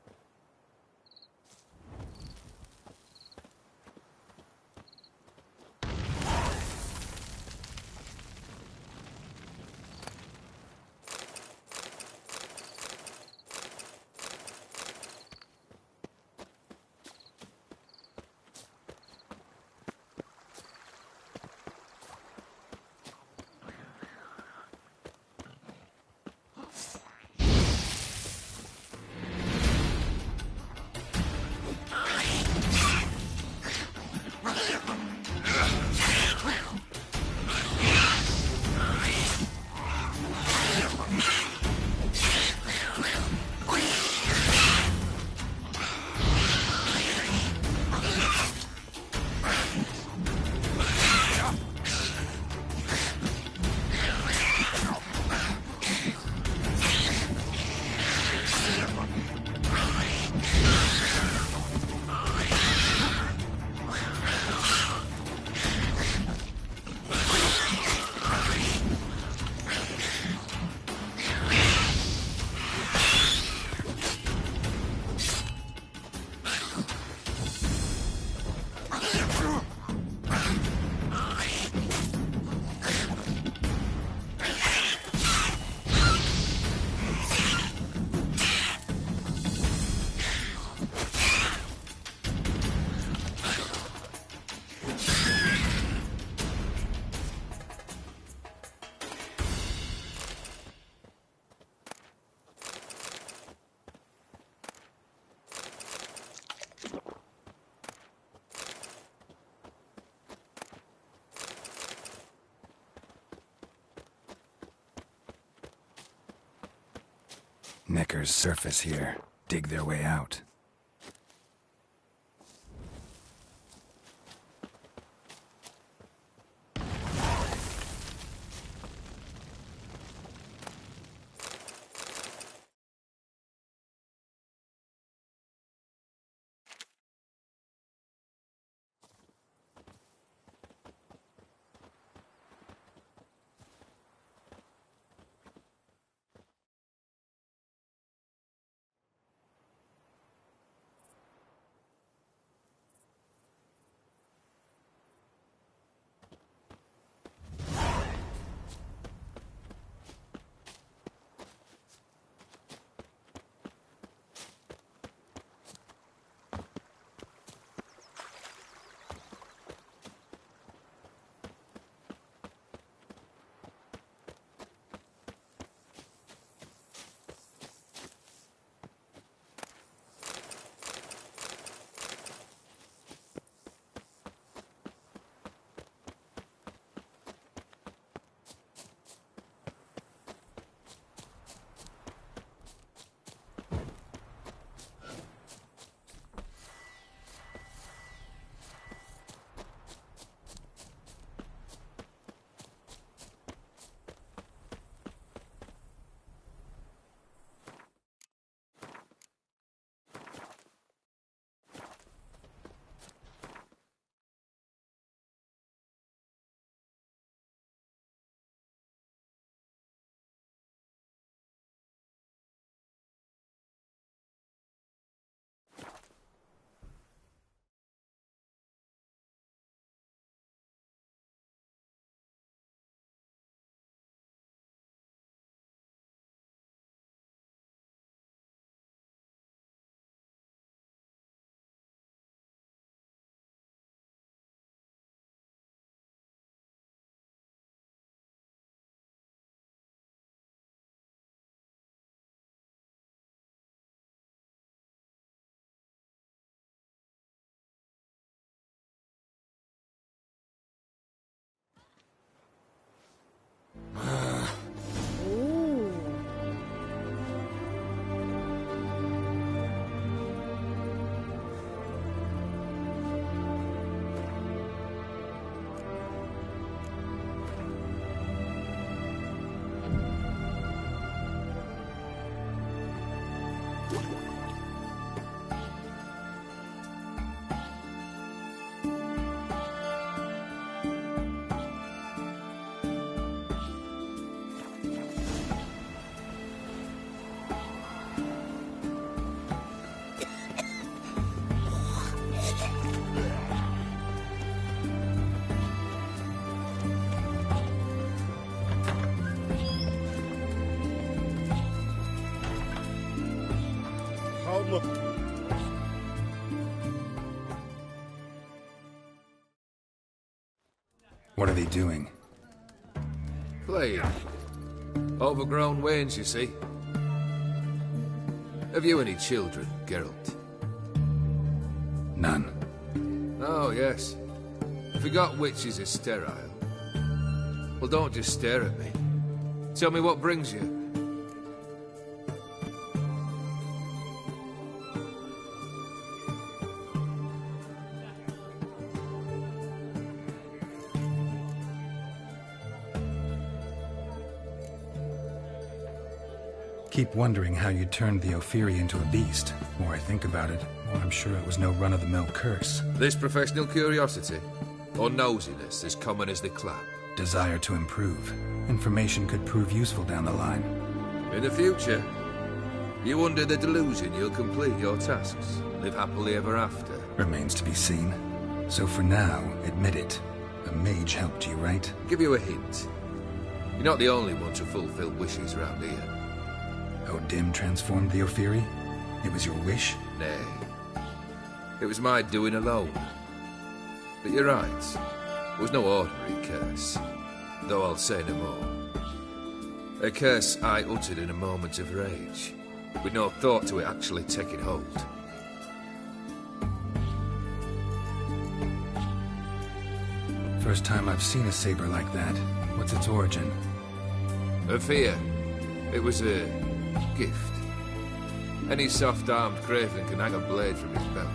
Neckers surface here, dig their way out. What are they doing? Playing. Overgrown wains, you see. Have you any children, Geralt? None. Oh, yes. Forgot witches are sterile. Well, don't just stare at me. Tell me what brings you. Keep wondering how you turned the Ophiri into a beast. The more I think about it, the more I'm sure it was no run-of-the-mill curse. This professional curiosity, or nosiness as common as the clap? Desire to improve. Information could prove useful down the line. In the future, you under the delusion you'll complete your tasks, live happily ever after. Remains to be seen. So for now, admit it. A mage helped you, right? Give you a hint. You're not the only one to fulfill wishes round here. O'Dim transformed the Ophiri? It was your wish? Nay. It was my doing alone. But you're right. It was no ordinary curse. Though I'll say no more. A curse I uttered in a moment of rage, with no thought to it actually taking hold. First time I've seen a saber like that. What's its origin? A fear. It was a gift. Any soft-armed craven can hang a blade from his belt,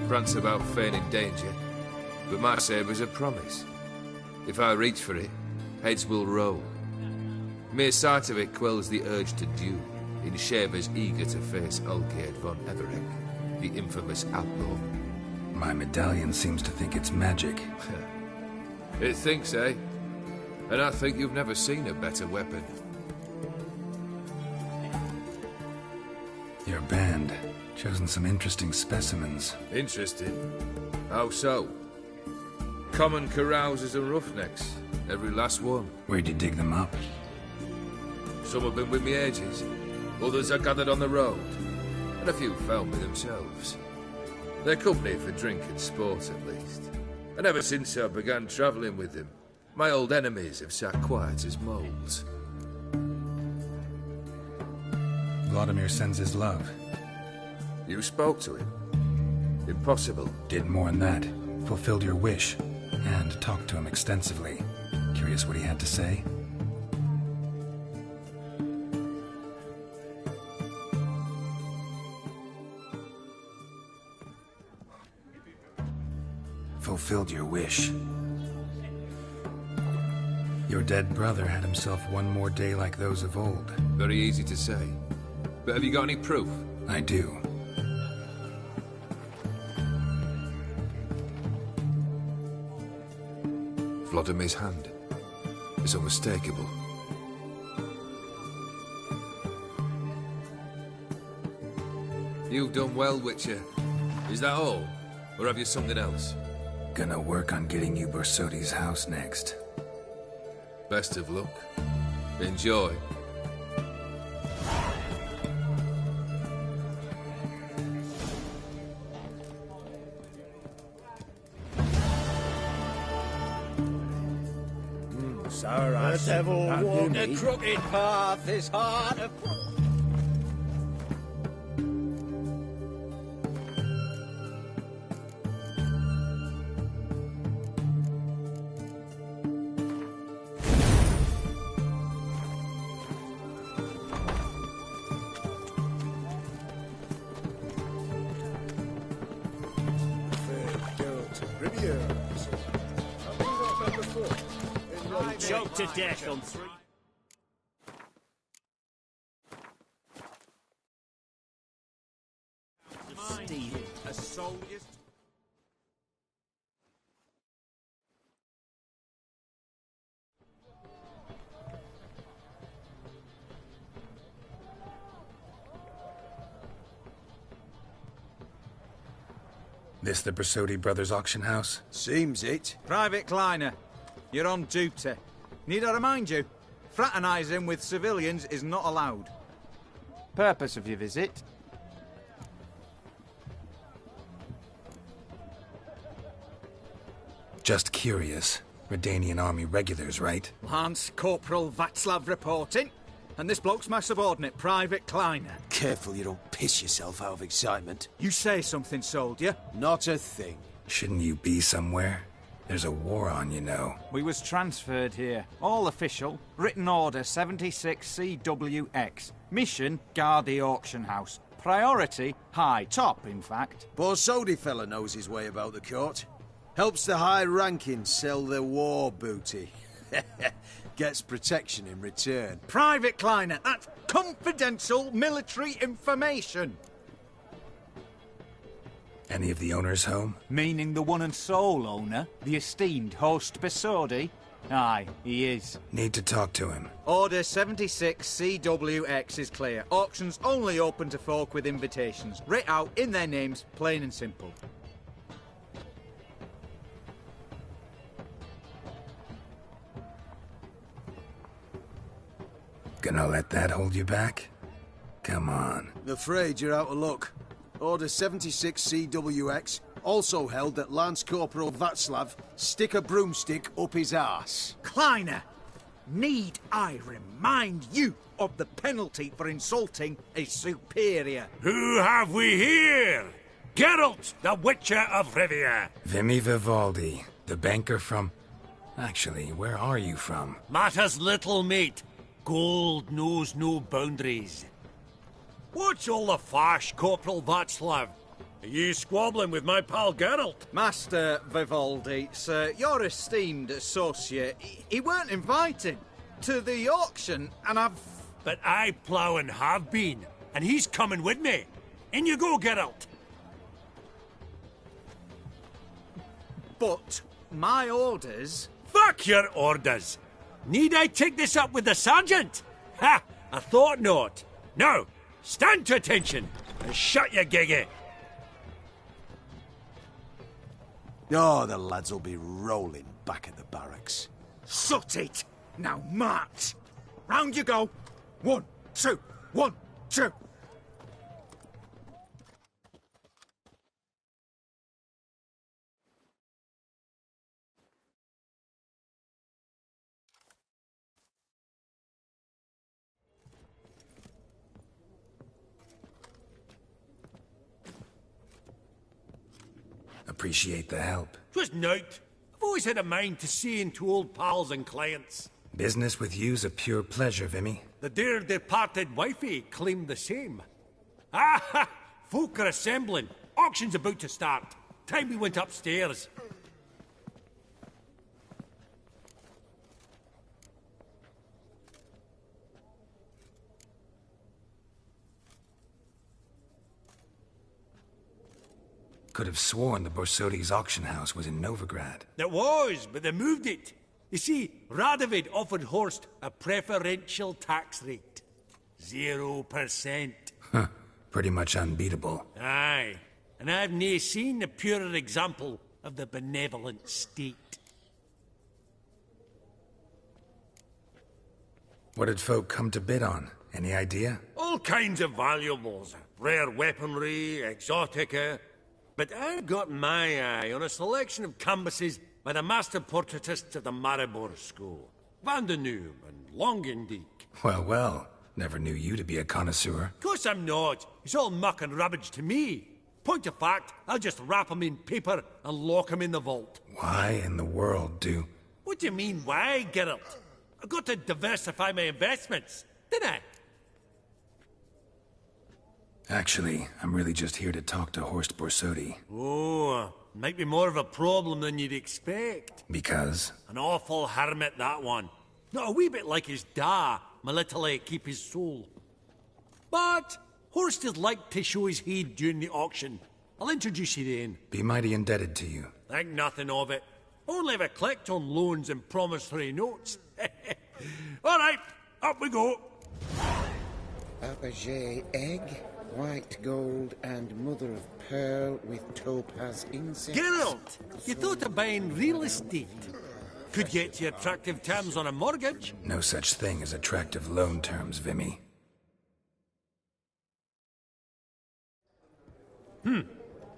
prance about feigning danger, but my sabre's a promise. If I reach for it, heads will roll. Mere sight of it quells the urge to duel in shavers eager to face Olgierd von Everett, the infamous outlaw. My medallion seems to think it's magic. It thinks, eh? And I think you've never seen a better weapon. Your band, chosen some interesting specimens. Interesting? How so? Common carousers and roughnecks, every last one. Where'd you dig them up? Some have been with me ages, others I gathered on the road, and a few found me themselves. They're company for drink and sport, at least. And ever since I began travelling with them, my old enemies have sat quiet as moles. Vladimir sends his love. You spoke to him? Impossible. Did more than that. Fulfilled your wish. And talked to him extensively. Curious what he had to say? Fulfilled your wish. Your dead brother had himself one more day like those of old. Very easy to say. But have you got any proof? I do. Vladimir's hand is unmistakable. You've done well, Witcher. Is that all? Or have you something else? Gonna work on getting you Borsodi's house next. Best of luck. Enjoy. The devil walked a crooked path, his heart a... Choked to death on 3. Stealing a soldier's. This the Borsodi Brothers auction house? Seems it. Private Kleiner, you're on duty. Need I remind you? Fraternising with civilians is not allowed. Purpose of your visit? Just curious. Redanian army regulars, right? Lance Corporal Václav reporting. And this bloke's my subordinate, Private Kleiner. Careful you don't piss yourself out of excitement. You say something, soldier? Not a thing. Shouldn't you be somewhere? There's a war on, you know. We was transferred here. All official. Written order 76 CWX. Mission, guard the auction house. Priority, high. Top, in fact. Borsodi fella knows his way about the court. Helps the high-ranking sell their war booty. Gets protection in return. Private Kleiner, that's confidential military information. Any of the owners home? Meaning the one and sole owner, the esteemed host Borsodi? Aye, he is. Need to talk to him. Order 76 CWX is clear. Auctions only open to folk with invitations. Writ out in their names, plain and simple. Gonna let that hold you back? Come on. I'm afraid you're out of luck. Order 76 CWX also held that Lance Corporal Václav stick a broomstick up his arse. Kleiner, need I remind you of the penalty for insulting a superior? Who have we here? Geralt, the Witcher of Rivia. Vimy Vivaldi, the banker from... Actually, where are you from? Matters little, mate. Gold knows no boundaries. What's all the fash, Corporal Václav? Are you squabbling with my pal Geralt? Master Vivaldi, sir, your esteemed associate, he weren't invited to the auction, and I've... But I plough and have been, and he's coming with me. In you go, Geralt. But my orders... Fuck your orders. Need I take this up with the sergeant? Ha! I thought not. Now, stand to attention and shut your giggy. Oh, the lads will be rolling back at the barracks. Sut it! Now march! Round you go! 1, 2, 1, 2! Appreciate the help. 'Twas nowt. I've always had a mind to see into old pals and clients. Business with you's a pure pleasure, Vimy. The dear departed wifey claimed the same. Ah ha! Folk are assembling. Auction's about to start. Time we went upstairs. Could have sworn the Borsodi's auction house was in Novigrad. It was, but they moved it. You see, Radovid offered Horst a preferential tax rate. 0%. Huh. Pretty much unbeatable. Aye. And I've nae seen a purer example of the benevolent state. What did folk come to bid on? Any idea? All kinds of valuables. Rare weaponry, exotica. But I've got my eye on a selection of canvases by the master portraitists of the Maribor School. Van de Noom and Longendijk. Well, well. Never knew you to be a connoisseur. Of course I'm not. It's all muck and rubbish to me. Point of fact, I'll just wrap 'em in paper and lock 'em in the vault. Why in the world do... What do you mean, why, Geralt? I've got to diversify my investments, didn't I? Actually, I'm really just here to talk to Horst Borsodi. Oh, might be more of a problem than you'd expect. Because? An awful hermit, that one. Not a wee bit like his da, my little keep his soul. But Horst is like to show his head during the auction. I'll introduce you then. Be mighty indebted to you. Think nothing of it. Only ever collect on loans and promissory notes. All right, up we go. Fabergé egg, white gold, and mother of pearl with topaz insects. Geralt, you thought of buying real estate. Could get you attractive terms on a mortgage. No such thing as attractive loan terms, Vimy.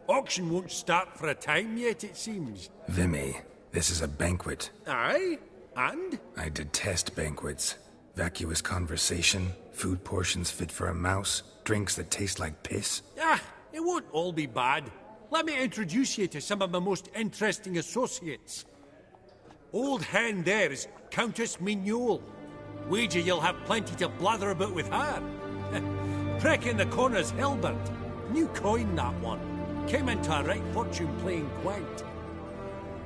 Auction won't start for a time yet, it seems. Vimy, this is a banquet. Aye? And? I detest banquets. Vacuous conversation, food portions fit for a mouse, drinks that taste like piss. Ah, it won't all be bad. Let me introduce you to some of my most interesting associates. Old hen there is Countess Mignol. Wager you'll have plenty to blather about with her. Prick in the corner's Hilbert. New coin, that one. Came into a right fortune playing quaint.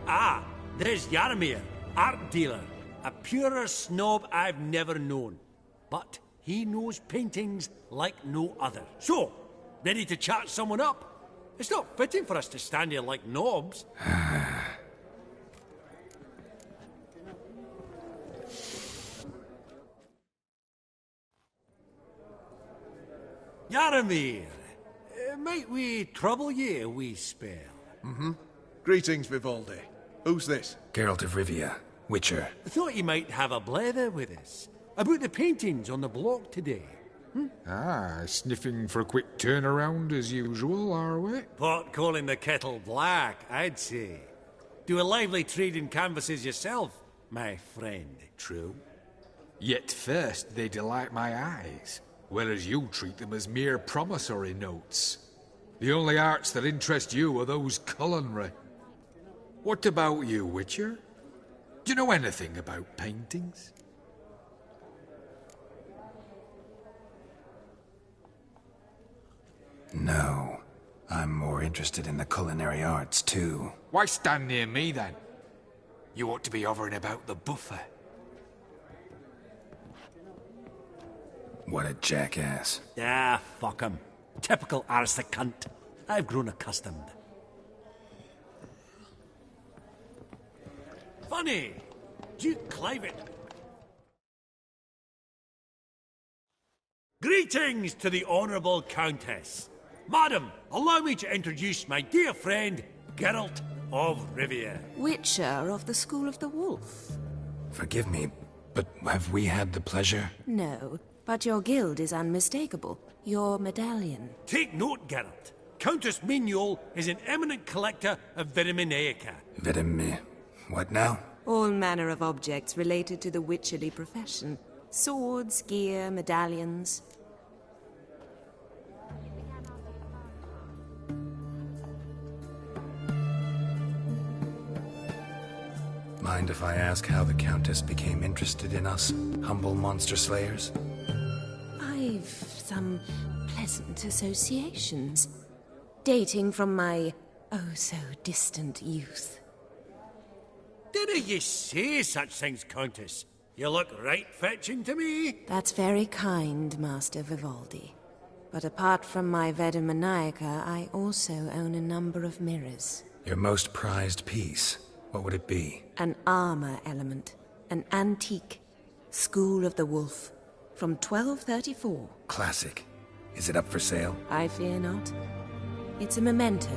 Ah, there's Jaromir, art dealer. A purer snob I've never known. But he knows paintings like no other. So, ready to chat someone up? It's not fitting for us to stand here like knobs. Jaromir, might we trouble ye a wee spell? Mm-hmm. Greetings, Vivaldi. Who's this? Geralt of Rivia, Witcher. I thought you might have a blether with us. About the paintings on the block today. Ah, sniffing for a quick turnaround as usual, are we? Pot calling the kettle black, I'd say. Do a lively trade in canvases yourself, my friend. True. Yet first they delight my eyes, whereas you treat them as mere promissory notes. The only arts that interest you are those culinary. What about you, Witcher? Do you know anything about paintings? No. I'm more interested in the culinary arts, too. Why stand near me, then? You ought to be hovering about the buffet. What a jackass. Ah, fuck him. Typical aristocrat. I've grown accustomed. Funny. Duke Clivet. Greetings to the Honourable Countess. Madam, allow me to introduce my dear friend, Geralt of Rivia. Witcher of the School of the Wolf. Forgive me, but have we had the pleasure? No, but your guild is unmistakable. Your medallion. Take note, Geralt. Countess Mignoul is an eminent collector of vitaminaica. What now? All manner of objects related to the witcherly profession. Swords, gear, medallions. Mind if I ask how the Countess became interested in us, humble monster slayers? I've some pleasant associations, dating from my oh-so-distant youth. Dinna ye say such things, Countess? You look right fetching to me. That's very kind, Master Vivaldi. But apart from my Vedemaniaca, I also own a number of mirrors. Your most prized piece, what would it be? An armor element. An antique. School of the Wolf. From 1234. Classic. Is it up for sale? I fear not. It's a memento.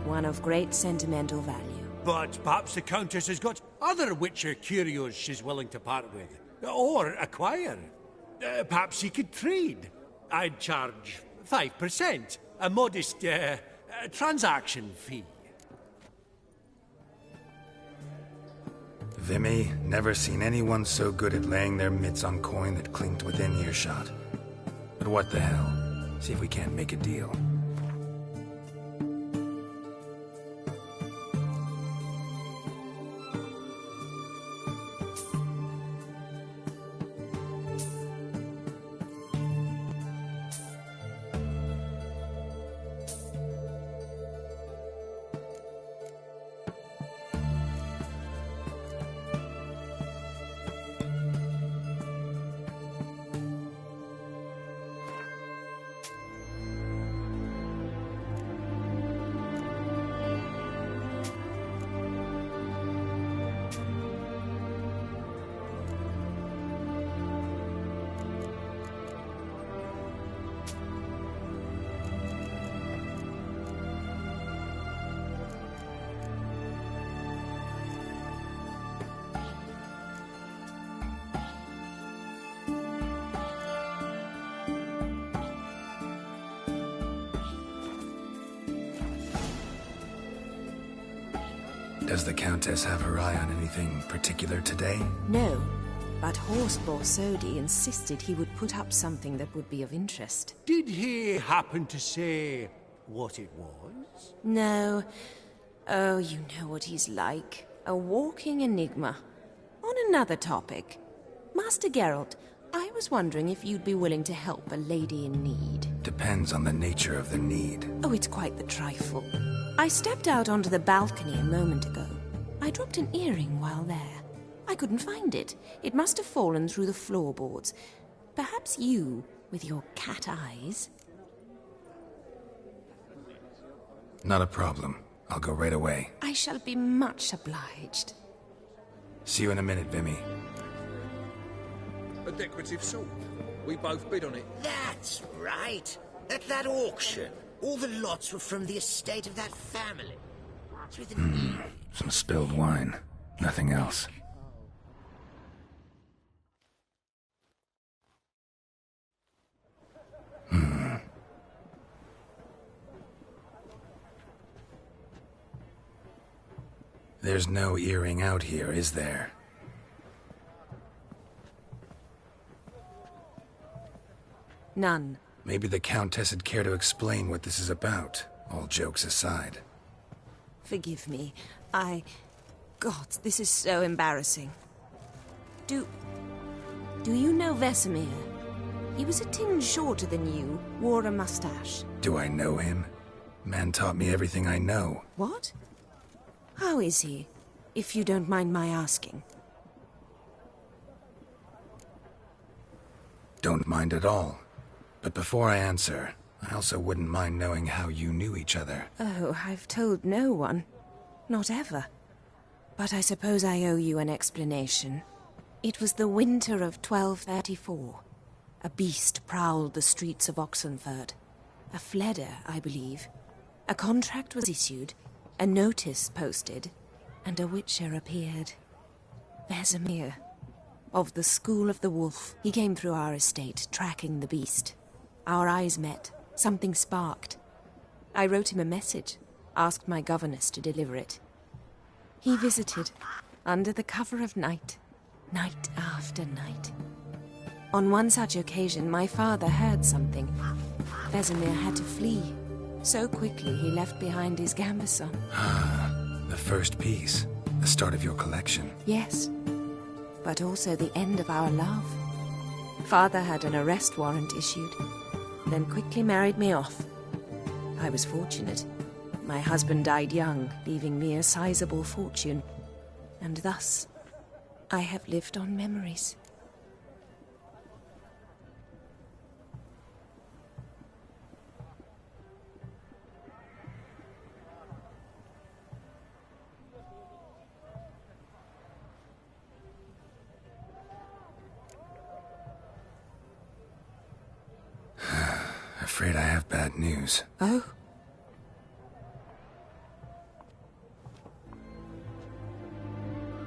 One of great sentimental value. But perhaps the Countess has got other Witcher curios she's willing to part with. Or acquire. Perhaps she could trade. I'd charge 5%. A modest, transaction fee. Vimy, never seen anyone so good at laying their mitts on coin that clinked within earshot. But what the hell? See if we can't make a deal. Does the Countess have her eye on anything particular today? No, but Horst Borsodi insisted he would put up something that would be of interest. Did he happen to say what it was? No. Oh, you know what he's like. A walking enigma. On another topic. Master Geralt, I was wondering if you'd be willing to help a lady in need. Depends on the nature of the need. Oh, it's quite the trifle. I stepped out onto the balcony a moment ago. I dropped an earring while there. I couldn't find it. It must have fallen through the floorboards. Perhaps you, with your cat eyes... Not a problem. I'll go right away. I shall be much obliged. See you in a minute, Vimy. A decorative sword. We both bid on it. That's right. At that auction, all the lots were from the estate of that family. Through the Some spilled wine. Nothing else. There's no earring out here, is there? None. Maybe the Countess would care to explain what this is about, all jokes aside. Forgive me. God, this is so embarrassing. Do you know Vesemir? He was a tinge shorter than you, wore a mustache. Do I know him? Man taught me everything I know. What? How is he, if you don't mind my asking? Don't mind at all. But before I answer, I also wouldn't mind knowing how you knew each other. Oh, I've told no one. Not ever. But I suppose I owe you an explanation. It was the winter of 1234. A beast prowled the streets of Oxenford. A fledder, I believe. A contract was issued, a notice posted, and a witcher appeared. Vesemir, of the School of the Wolf. He came through our estate, tracking the beast. Our eyes met. Something sparked. I wrote him a message, asked my governess to deliver it. He visited, under the cover of night, night after night. On one such occasion, my father heard something. Vesemir had to flee. So quickly, he left behind his gambeson. Ah, the first piece. The start of your collection. Yes, but also the end of our love. Father had an arrest warrant issued, then quickly married me off. I was fortunate. My husband died young, leaving me a sizable fortune. And thus, I have lived on memories. Afraid I have bad news. Oh?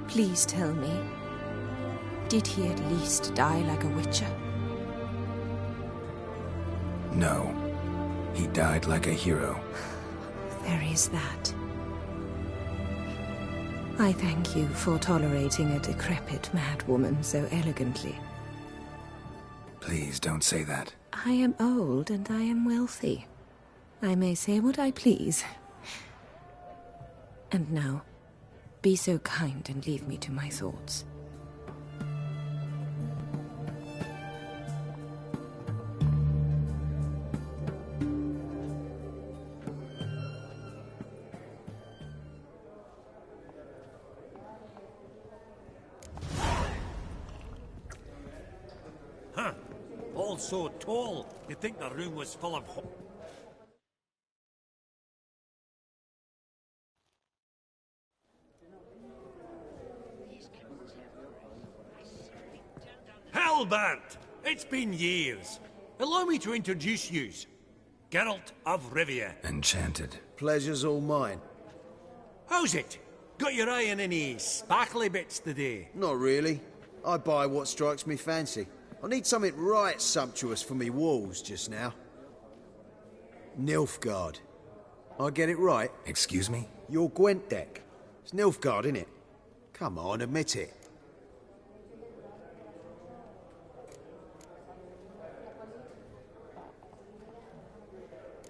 Please tell me, did he at least die like a witcher? No. He died like a hero. There is that. I thank you for tolerating a decrepit madwoman so elegantly. Please don't say that. I am old and I am wealthy. I may say what I please. And now, be so kind and leave me to my thoughts. Huh. All so tall, you'd think the room was full of... Halbert! It's been years. Allow me to introduce yous. Geralt of Rivia. Enchanted. Pleasure's all mine. How's it? Got your eye on any sparkly bits today? Not really. I buy what strikes me fancy. I need something right sumptuous for me walls just now. Nilfgaard. I get it right? Excuse me? Your Gwent deck. It's Nilfgaard, innit? Come on, admit it.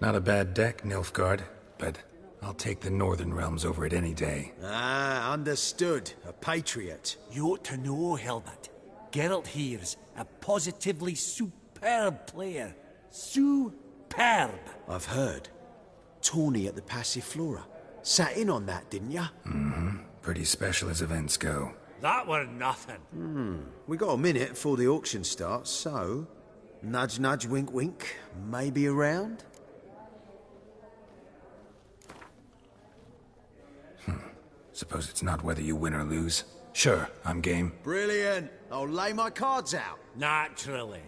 Not a bad deck, Nilfgaard, but I'll take the Northern Realms over it any day. Ah, understood. A patriot. You ought to know, Helmut. Geralt here's a positively superb player. Superb. I've heard. Tawny at the Passiflora. Sat in on that, didn't ya? Mm-hmm. Pretty special as events go. That were nothing. We got a minute before the auction starts, so... Nudge, nudge, wink, wink. Maybe around? Suppose it's not whether you win or lose. Sure, I'm game. Brilliant. I'll lay my cards out. Naturally.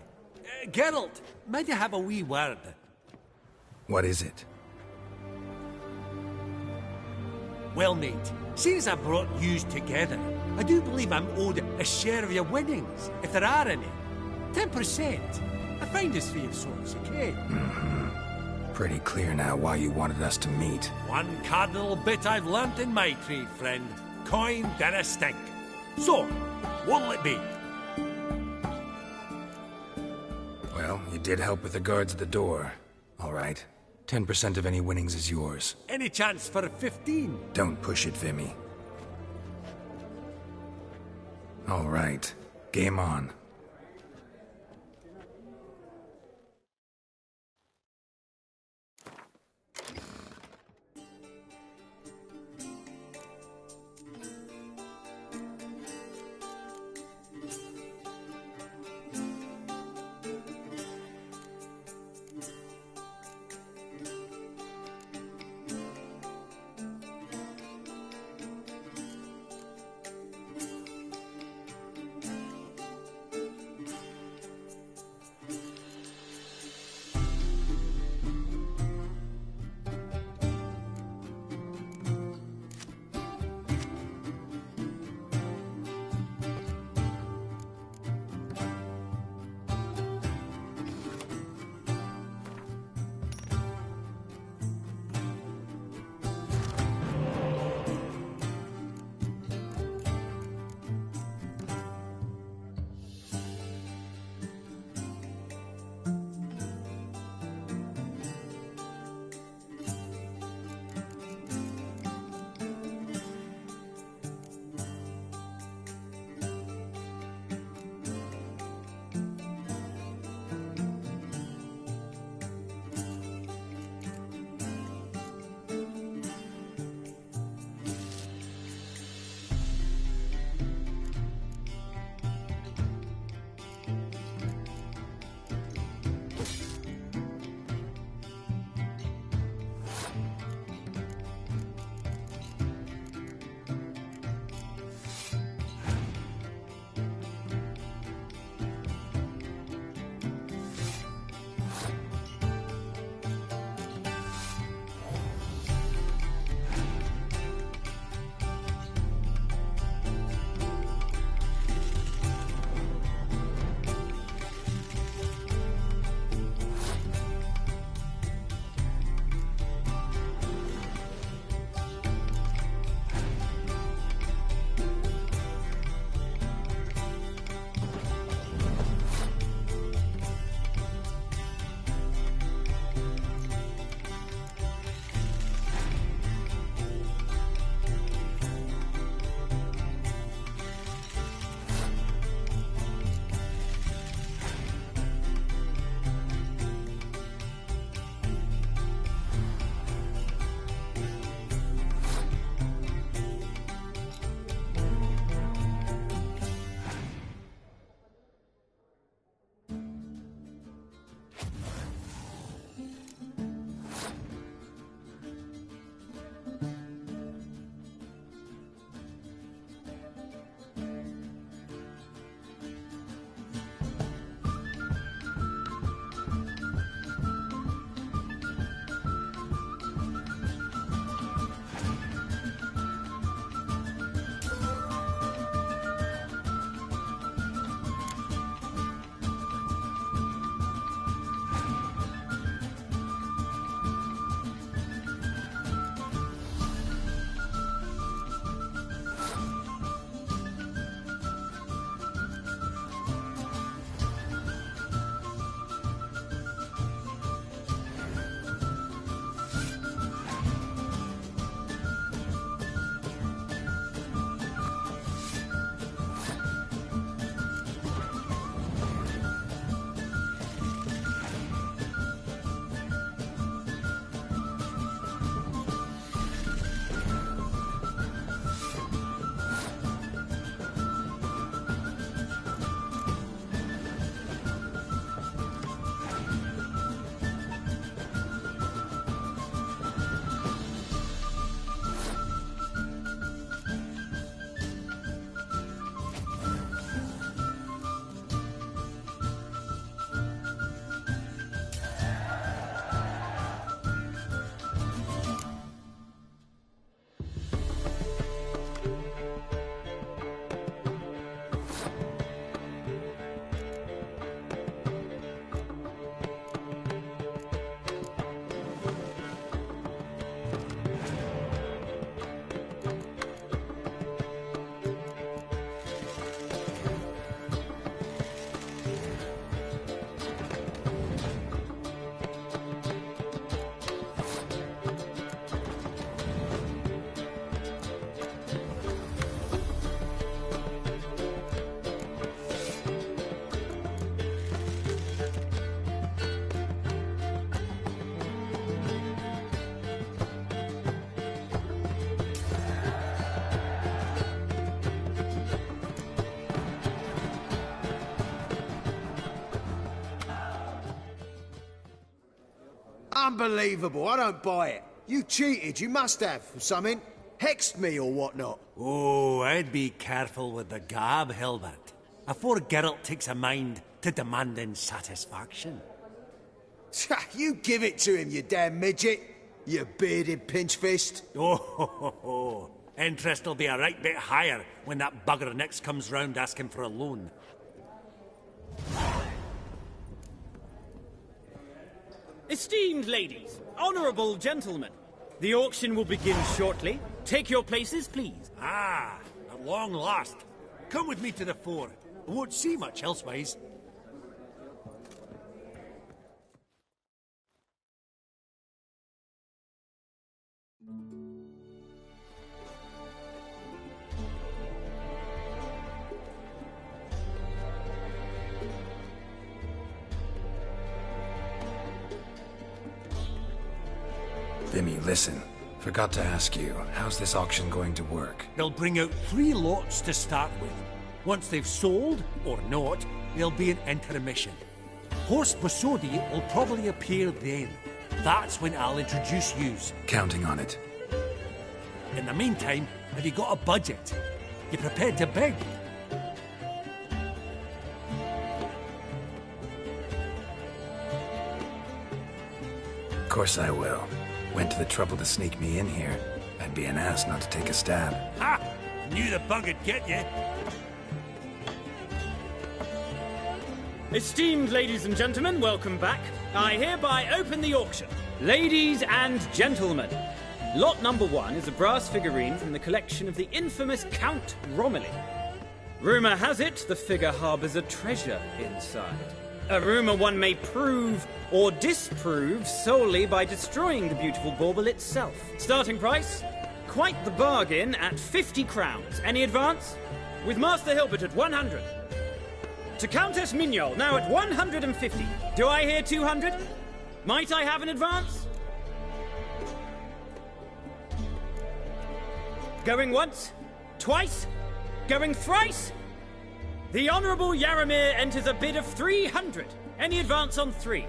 Geralt, might you have a wee word? What is it? Well, mate, seeing as I brought yous together, I do believe I'm owed a share of your winnings, if there are any. 10%. A finder's fee of sorts, okay? Pretty clear now why you wanted us to meet. One cardinal bit I've learnt in my trade, friend. Coin dinna stink. So, what'll it be? Well, you did help with the guards at the door. All right. 10% of any winnings is yours. Any chance for 15? Don't push it, Vimy. All right. Game on. Unbelievable, I don't buy it. You cheated, you must have, or something. Hexed me or whatnot. Oh, I'd be careful with the gab, Hilbert. Afore Geralt takes a mind to demanding satisfaction. You give it to him, you damn midget. You bearded pinchfist. Oh, interest will be a right bit higher when that bugger next comes round asking for a loan. Esteemed ladies, honourable gentlemen, the auction will begin shortly. Take your places, please. Ah, at long last. Come with me to the fore. I won't see much elsewise. Vimy, listen. Forgot to ask you, how's this auction going to work? They'll bring out 3 lots to start with. Once they've sold, or not, there'll be an intermission. Horst Bosodi will probably appear then. That's when I'll introduce yous. Counting on it. In the meantime, have you got a budget? You prepared to beg? Of course I will. Went to the trouble to sneak me in here. I'd be an ass not to take a stab. Ha! Knew the bug'd get you. Esteemed ladies and gentlemen, welcome back. I hereby open the auction. Ladies and gentlemen, lot number 1 is a brass figurine from the collection of the infamous Count Romilly. Rumour has it the figure harbours a treasure inside. A rumour one may prove or disprove solely by destroying the beautiful bauble itself. Starting price? Quite the bargain at 50 crowns. Any advance? With Master Hilbert at 100. To Countess Mignol, now at 150. Do I hear 200? Might I have an advance? Going once? Twice? Going thrice? The Honourable Yaramir enters a bid of 300. Any advance on 3?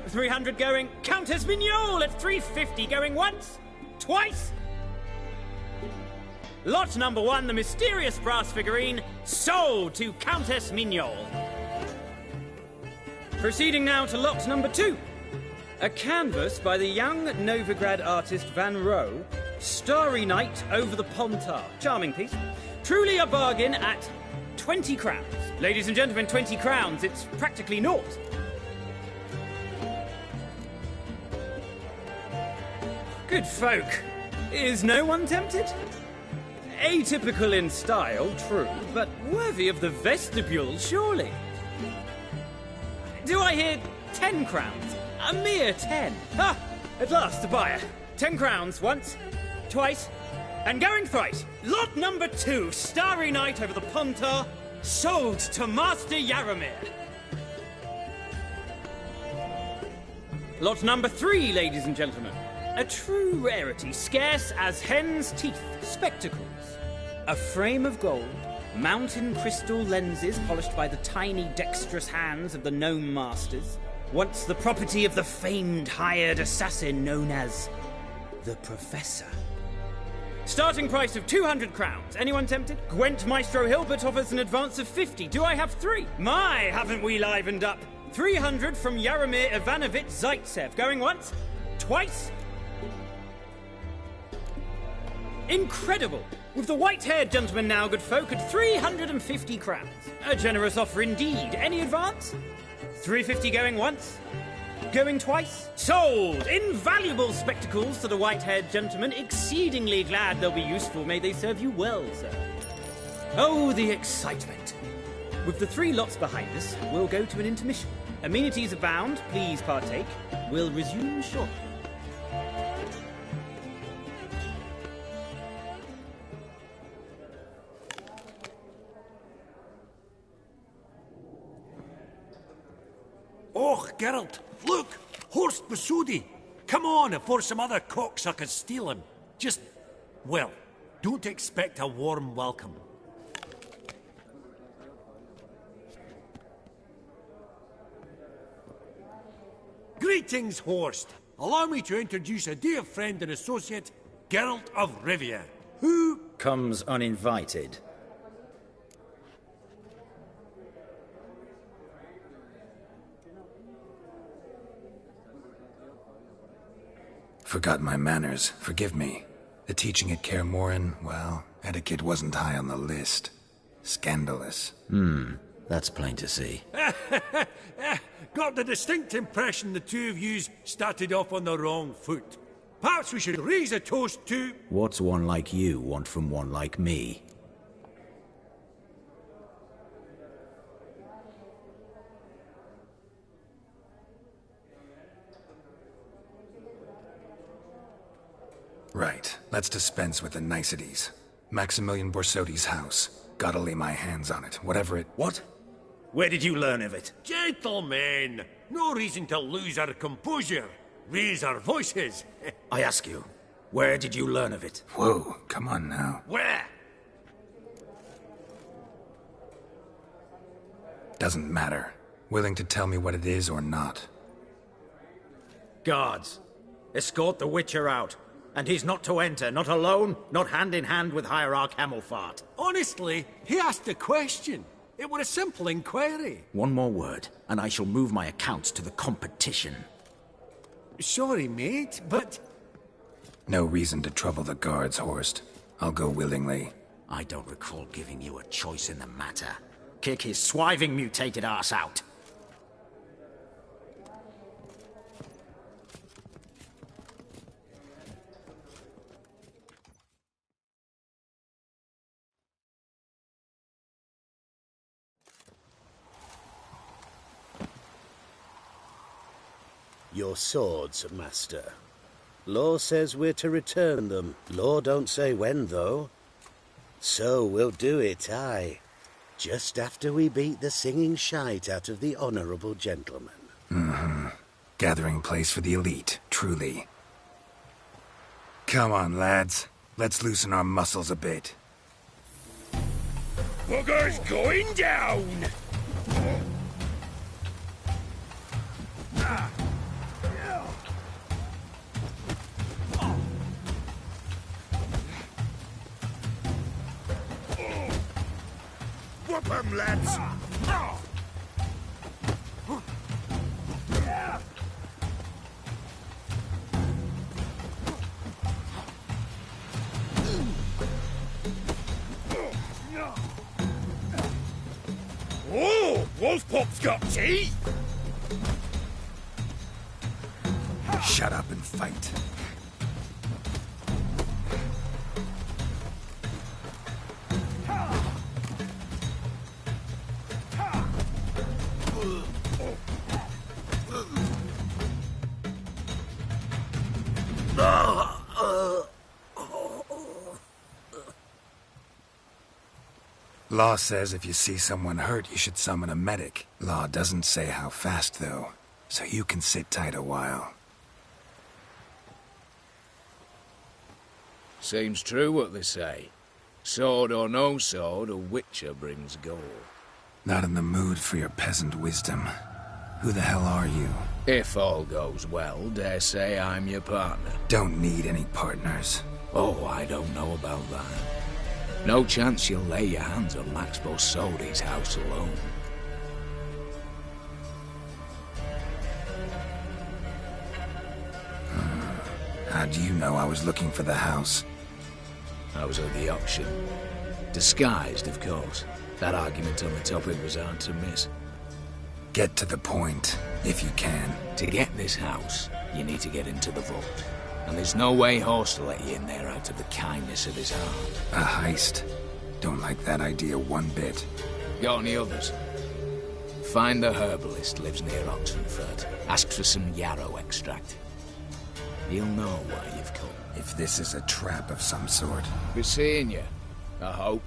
300 going. Countess Mignol at 350 going once? Twice? Lot number 1, the mysterious brass figurine, sold to Countess Mignol. Proceeding now to lot number 2. A canvas by the young Novigrad artist Van Rohe, Starry Night over the Pontar. Charming piece. Truly a bargain at 20 crowns. Ladies and gentlemen, 20 crowns. It's practically naught. Good folk. Is no one tempted? Atypical in style, true, but worthy of the vestibule, surely. Do I hear 10 crowns? A mere 10. Ah, at last, a buyer. 10 crowns once, twice, and going thrice. Lot number 2, Starry Night over the Pontar, sold to Master Yaramir. Lot number 3, ladies and gentlemen. A true rarity, scarce as hen's teeth, spectacles. A frame of gold, mountain crystal lenses polished by the tiny dexterous hands of the gnome masters, once the property of the famed hired assassin known as the Professor. Starting price of 200 crowns. Anyone tempted? Gwent Maestro Hilbert offers an advance of 50. Do I have 3? My, haven't we livened up? 300 from Yaramir Ivanovich Zaitsev. Going once? Twice? Incredible! With the white-haired gentleman now, good folk, at 350 crowns. A generous offer indeed. Any advance? 350 going once? Going twice? Sold! Invaluable spectacles to the white-haired gentleman. Exceedingly glad they'll be useful. May they serve you well, sir. Oh, the excitement. With the 3 lots behind us, we'll go to an intermission. Amenities abound. Please partake. We'll resume shortly. Oh, Geralt, look! Horst Bosodi! Come on, before some other cocksuckers steal him. Just, well, don't expect a warm welcome. Greetings, Horst. allow me to introduce a dear friend and associate, Geralt of Rivia. Who comes uninvited? Forgot my manners. Forgive me. The teaching at Kaer Morhen, well, etiquette wasn't high on the list. Scandalous. That's plain to see. Got the distinct impression the two of yous started off on the wrong foot. Perhaps we should raise a toast to... What's one like you want from one like me? Right. Let's dispense with the niceties. Maximilian Borsodi's house. Gotta lay my hands on it, whatever it... What? Where did you learn of it? Gentlemen, no reason to lose our composure. Raise our voices. I ask you, where did you learn of it? Whoa, come on now. Where? Doesn't matter. Willing to tell me what it is or not? Guards, escort the Witcher out. And he's not to enter, not alone, not hand in hand with Hierarch Hamilfart. Honestly, he asked a question. It were a simple inquiry. One more word, and I shall move my accounts to the competition. Sorry, mate, but... No reason to trouble the guards, Horst. I'll go willingly. I don't recall giving you a choice in the matter. Kick his swiving mutated ass out. Your swords, master. Law says we're to return them. Law don't say when, though. So we'll do it, aye. Just after we beat the singing shite out of the honourable gentleman. Gathering place for the elite, truly. Come on, lads. Let's loosen our muscles a bit. Bugger's going down! Whoop 'em, lads! Oh, Wolfpop's got teeth! Shut up and fight. Law says if you see someone hurt, you should summon a medic. Law doesn't say how fast, though, so you can sit tight a while. Seems true what they say. Sword or no sword, a witcher brings gold. Not in the mood for your peasant wisdom. Who the hell are you? If all goes well, dare say I'm your partner. Don't need any partners. Oh, I don't know about that. No chance you'll lay your hands on Max Borsodi's house alone. How do you know I was looking for the house? I was at the auction. Disguised, of course. That argument on the topic was hard to miss. Get to the point, if you can. To get this house, you need to get into the vault. And there's no way Horst will let you in there out of the kindness of his heart. A heist? Don't like that idea one bit. Got any others? Find the herbalist lives near Oxenfurt. Ask for some yarrow extract. He'll know why you've come. If this is a trap of some sort. Be seeing you, I hope.